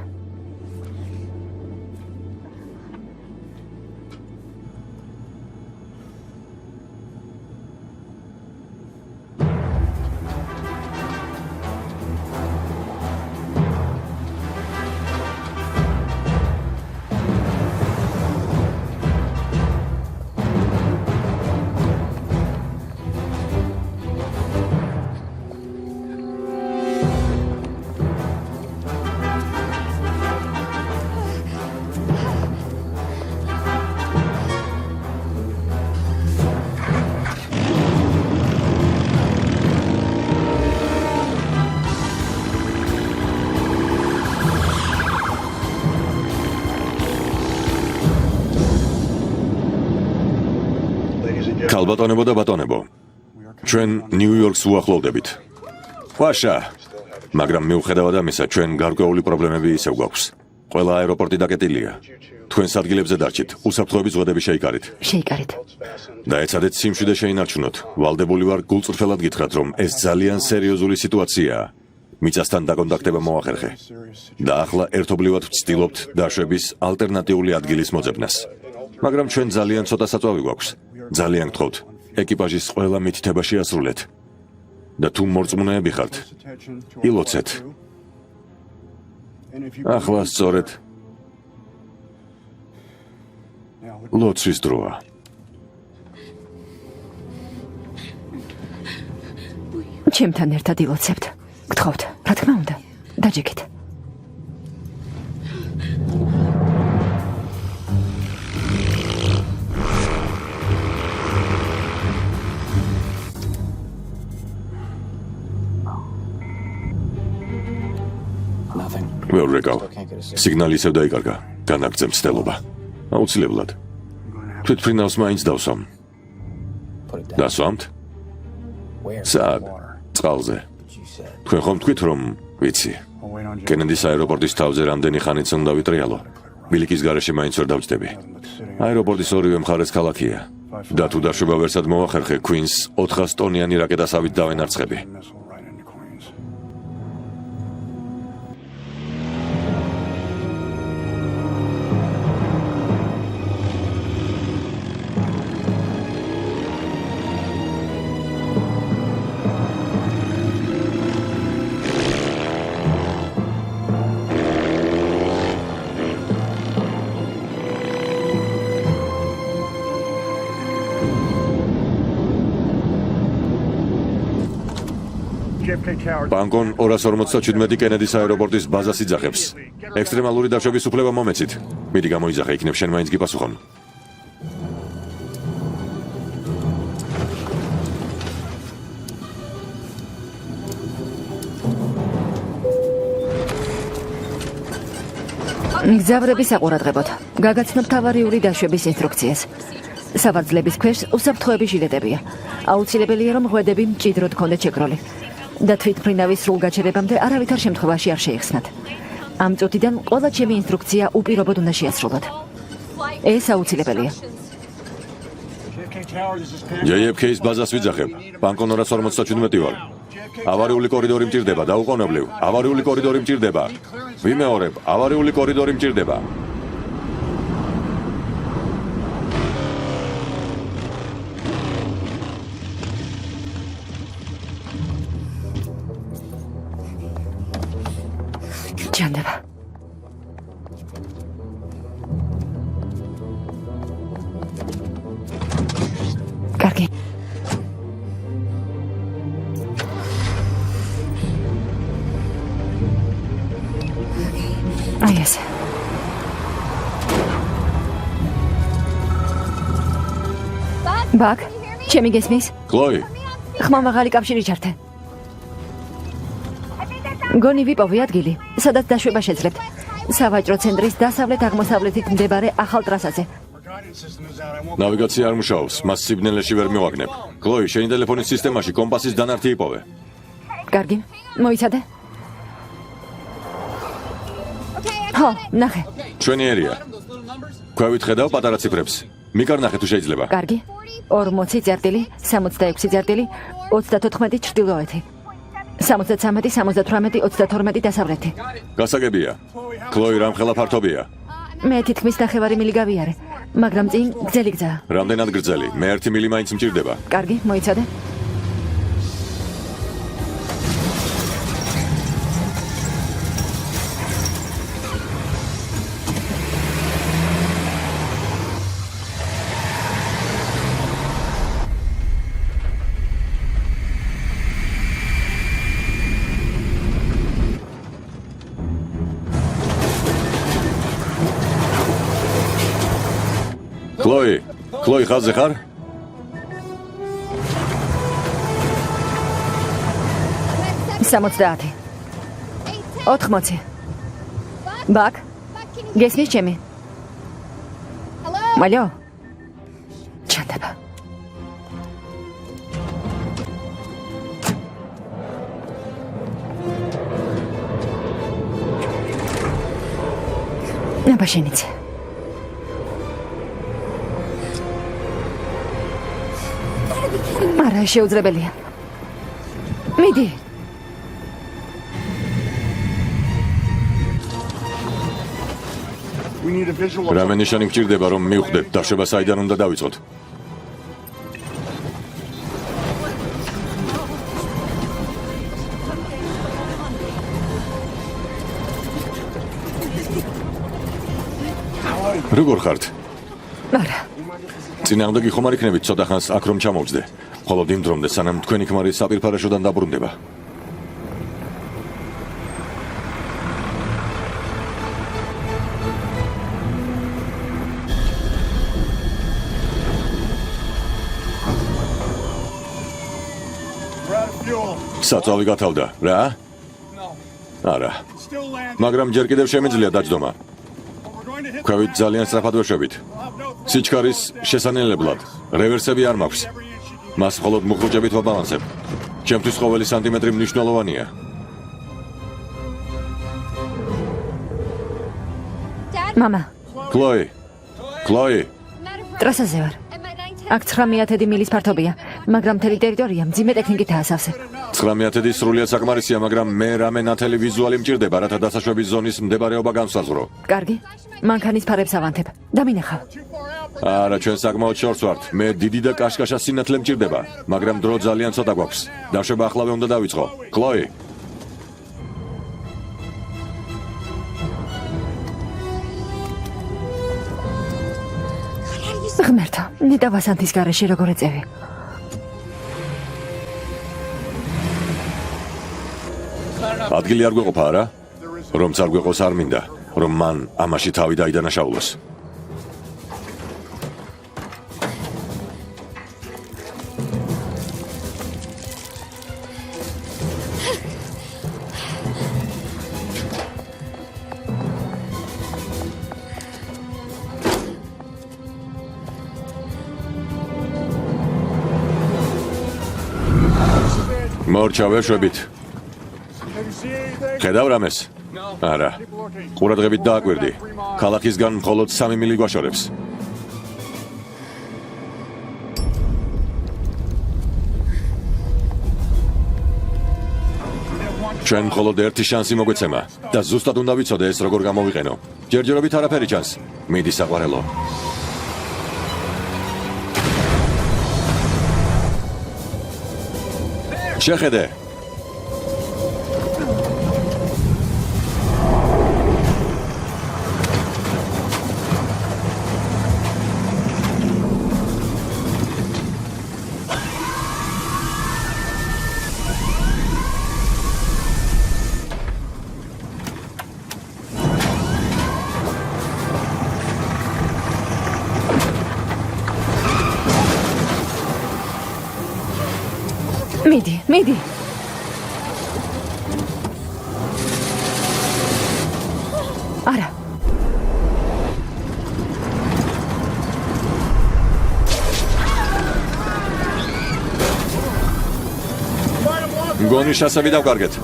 ქალბატონებო და ბატონებო, ჩვენ ნიუ-იორკს უახლოვდებით. ვაშა, მაგრამ მიუხედავად ამისა, ჩვენ გარკვეული პრობლემები ისევ გვაქვს. ყველა აეროპორტი დაკეტილია. თქვენს ადგილებზე დარჩით, უსაფრთხოების ზღუდები შეიკარით.
შეიკარით.
და ეცადეთ სიმშვიდე შეინარჩუნოთ. ვალდებული ვარ გულწრფელად გითხრათ, რომ ეს ძალიან სერიოზული სიტუაციაა. მიწასთან დაკონტაქტება მოახერხე. და ახლა ერთობლივად ვცდილობთ დაშვების ალტერნატიული ადგილის მოძებნას. მაგრამ ჩვენ ძალიან ცოტა საწვავი გვაქვს. ძალიან გთხოვთ, ეკიპაჟის ყველა მითითება შეასრულეთ. და თუ მორწმუნეები ხართ, ილოცეთ. ახლა სწორედ ლოცვის დროა.
ჩემთან ერთად ილოცებთ. გთხოვთ, რა თქმა უნდა, დაჯექით.
ვერ ვეკავ. სიგნალი ისევ დაიკარგა. განაგრძე მცდელობა. აუცილებლად. თვითმფრინავს მაინც დავსვამ. დასვამთ? სად? წყალზე. თქვენ ხომ თქვით, რომ ვიცი. კენედის აეროპორტის თავზე რამდენი ხანიც უნდა ვიტრიალო. ბილიკის გარეშე მაინც ვერ დავჯდები. აეროპორტის ორივე მხარეს ქალაქია. და თუ დაშვება ვერსად მოახერხე, Queens 400 ტონიანი რაკეტასავით დავენარცხები. ბანკონ 257 კენედის აეროპორტის ბაზას იძახებს. ექსტრემალური დაშვების უფლება მომეცით. მიდი გამოიძახე, იქნებ შენ მაინც გიპასუხონ.
მგზავრების საყურადღებოდ. გაგაცნობთ ავარიული დაშვების ინსტრუქციას. სავარძლების ქვეშ უსაფრთხოების ჟილეტებია. აუცილებელია, რომ ღვედები მჭიდროდ გქონდეთ შეკროლი. და თვითმფრინავის სრულ გაჩერებამდე არავითარ შემთხვევაში არ შეიხსნათ. ამ წუთიდან ყველა ჩემი ინსტრუქცია უპირობოდ უნდა შეასრულოთ. ეს აუცილებელია.
JFK-ის ბაზას ვიძახებ. ბანკონ 257 ვარ. ავარიული კორიდორი მჭირდება, დაუყოვნებლივ. ავარიული კორიდორი მჭირდება. ვიმეორებ, ავარიული კორიდორი მჭირდება.
ჯანდება. კარგი. აი ეს. ბაკ, ჩემი გესმის?
კლოი,
ხმამ აღარი კავშირი ჩართე. გონი ვიპოვე ადგილი, სადაც დაშვება შეძლებთ. სავაჭრო ცენტრის დასავლეთ-აღმოსავლეთით მდებარე ახალ ტრასაზე.
ნავიგაცია არ მუშაობს, მას სიბნელეში ვერ მივაგნებ. კლოი, შენი ტელეფონის სისტემაში კომპასის დანართი იპოვე.
კარგი, მოიცადე. ხო, ნახე.
ჩვენიერია. ქვევით ხედავ პატარა ციფრებს. მიკარნახე თუ შეიძლება.
კარგი. 40 წერტილი, 66 წერტილი, 34 ჩრდილოეთი. 73, 78, 32 დასავლეთი.
გასაგებია. კლოი, რამხელა ფართობია.
მე თითქმის ნახევარი მილი გავიარე, მაგრამ წინ გრძელი გზაა.
რამდენად გრძელი? მე 1 მილი მაინც მჭირდება.
კარგი, მოიცადე.
კლოი, ხაზზე ხარ?
სამოცდაათი. 80. ბაკ, გესმის ჩემი? მალო? ჩანდება. აბა შენიც. არა, შეუძლებელია. მიდი.
რამე ნიშანი გჭირდება, რომ მივხვდეთ დაშვება საიდან უნდა დავიწყოთ? როგორ ხართ?
არა.
წინააღმდეგი ხომ არ იქნებით ცოტა ხანს აქ რომ ჩამოვწდე? მხოლოდ იმ დრომდე, სანამ თქვენი ქმარი საპირფარეშოდან დაბრუნდება. საწავი გათავდა, რა? არა. მაგრამ ჯერ კიდევ შემიძლია დაჯდომა. ქვევით ძალიან სწრაფად ვეშვებით. სიჩქარის შესანელებლად რევერსები არ მაქვს. მას მხოლოდ მუხრუჭებით ვაბალანსებ. ჩემთვის ყოველი სანტიმეტრი მნიშვნელოვანია.
მამა,
კლოი,
ტრასაზე ვარ. აქ 900 მილის ფართობია, მაგრამ მთელი ტერიტორია მძიმე ტექნიკითაა სავსე.
900 სრულიად საკმარისია, მაგრამ მე რამე ნათელი ვიზუალი მჭირდება, რათა დასაშვების ზონის მდებარეობა განსაზღვრო.
კარგი, მანქანის ფარებს ავანთებ. დამინახავ.
არა, ჩვენ საკმაოდ შორს ვართ. მე დიდი და კაშკაშა სინათლე მჭირდება, მაგრამ დრო ძალიან ცოტა გვაქვს. დაშვება ახლავე უნდა დავიწყო. კლოი.
ღმერთო, ნედა ვასანთის გარეშე როგორ ეწევი?
ადგილი არ გვეყოფა, არა? რომც არ გვეყოს არ მინდა, რომ მან ამაში თავი დაიდანაშაულოს. მორჩა ვეშვებით. ხედავ რამეს? არა. ყურადღებით დააკვირდი. ქალაქისგან მხოლოდ 3 მილი გვაშორებს. ჩვენ მხოლოდ ერთი შანსი მოგვეცემა და ზუსტად უნდა ვიცოდე ეს როგორ გამოვიყენო. ჯერჯერობით არაფერი ჩანს. მიდი საყვარელო. შეხედე.
მიდი. არა.
მგონი შასები დავკარგეთ.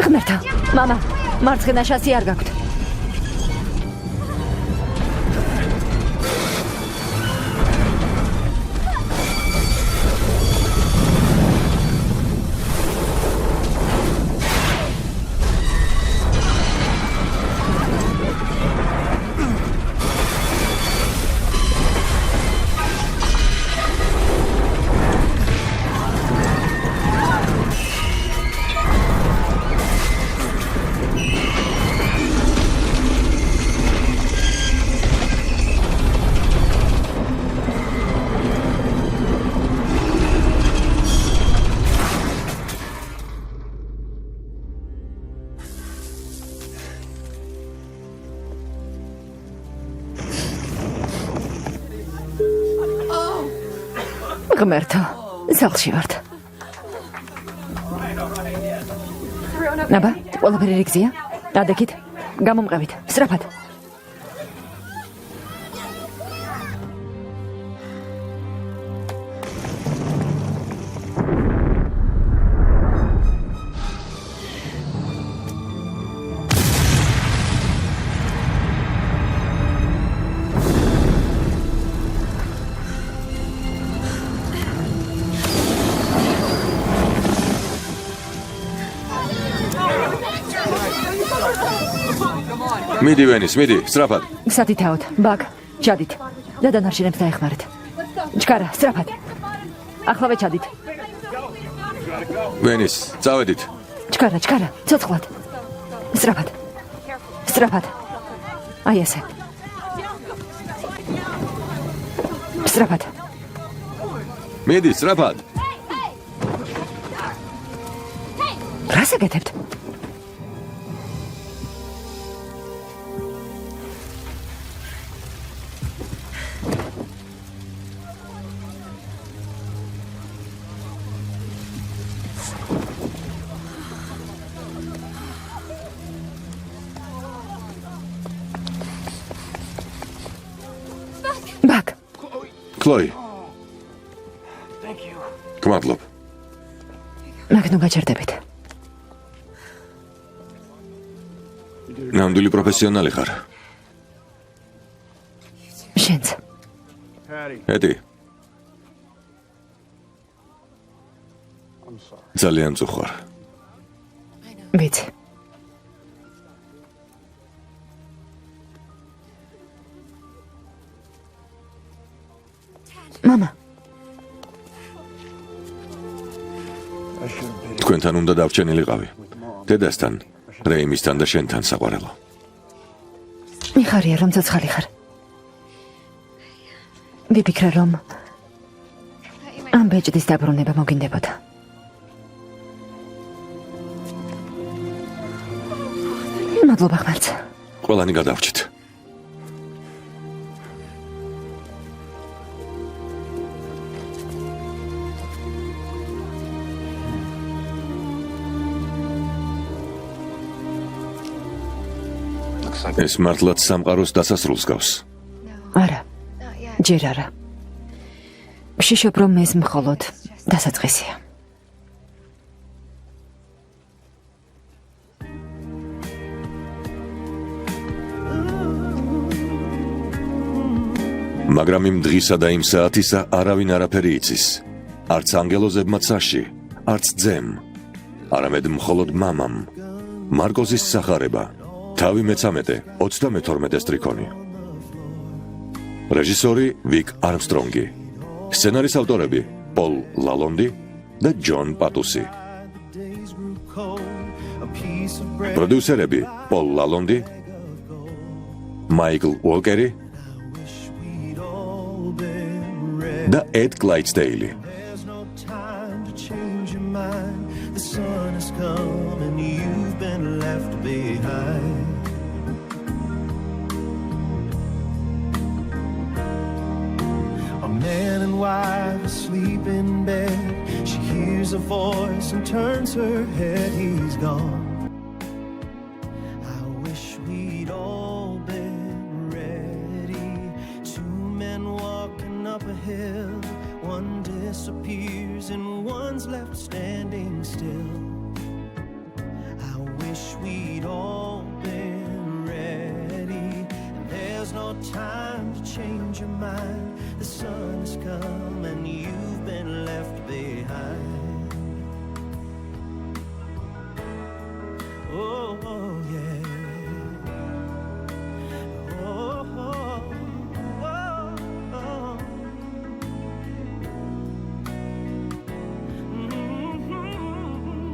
ღმერთო, მამა, მარცხენა შასი არ გაქვთ. ღმერთო, ზალში ვართ. აბა, ყველაფერი რიგზია? ადექით, გამომყევით, სწრაფად.
მიდი ვენის, მიდი, სწრაფად.
სათითაოდ, ბაკ, ჩადით. და დანარჩენებს დაეხმარეთ. ჩქარა, სწრაფად. ახლავე ჩადით.
ვენის, წავედით.
ჩქარა, ცოცხლად. სწრაფად. სწრაფად. აი ესე. სწრაფად.
მიდი, სწრაფად.
რას აკეთებთ? ბაკ,
ქლოი. გმადლობ.
მაგ ნუ გაჩერდებით.
ნამდვილი პროფესიონალი ხარ.
შენც.
ეტი. ძალიან წუხარ.
ვიცი. მამა,
თქვენთან უნდა დავრჩენილიყავი. დედასთან, რეიმისთან და შენთან საყვარელო.
მიხარია რომ ცოცხალი ხარ. ვიფიქრე რომ ამ ბეჭდის დაბრუნება მოგინდებოდა. მადლობა ხმალთ.
ყველანი გადავრჩით. ეს მართლაც სამყაროს დასასრულს გავს.
არა, ჯერ არა. ვშიშობ რომ ეს მხოლოდ დასაწყისია.
მაგრამ იმ დღისა და იმ საათისა არავინ არაფერი იცის. არც ანგელოზებმა ცაში, არც ძემ, არამედ მხოლოდ მამამ. მარკოზის სახარება. თავი მე-13, 32 სტრიქონი. რეჟისორი ვიკ არმსტრონგი. სცენარის ავტორები პოლ ლალონდი და ჯონ პატუსი. პროდიუსერები პოლ ლალონდი, მაიკლ უოლკერი და ედ კლაიდსდეილი.
Man and wife asleep in bed. She hears a voice and turns her head. He's gone. I wish we'd all been ready. Two men walking up a hill. One disappears and one's left standing still. I wish we'd all been ready. And there's no time to change your mind. The sun has come and you've been left behind. Oh, oh yeah. Oh, oh, oh, oh.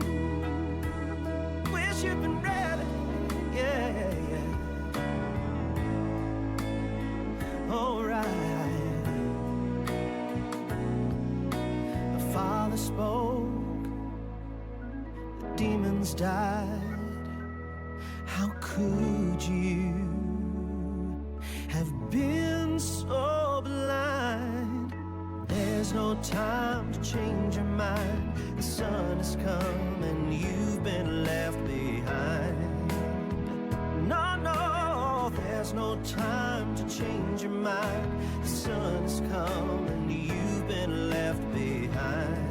Mm-hmm. Wish you'd been ready. Yeah, yeah. All right. The Father spoke, the demons died. How could you have been so blind? There's no time to change your mind. The sun has come and you've been left behind. time to change your mind. The sun's come and you've been left behind.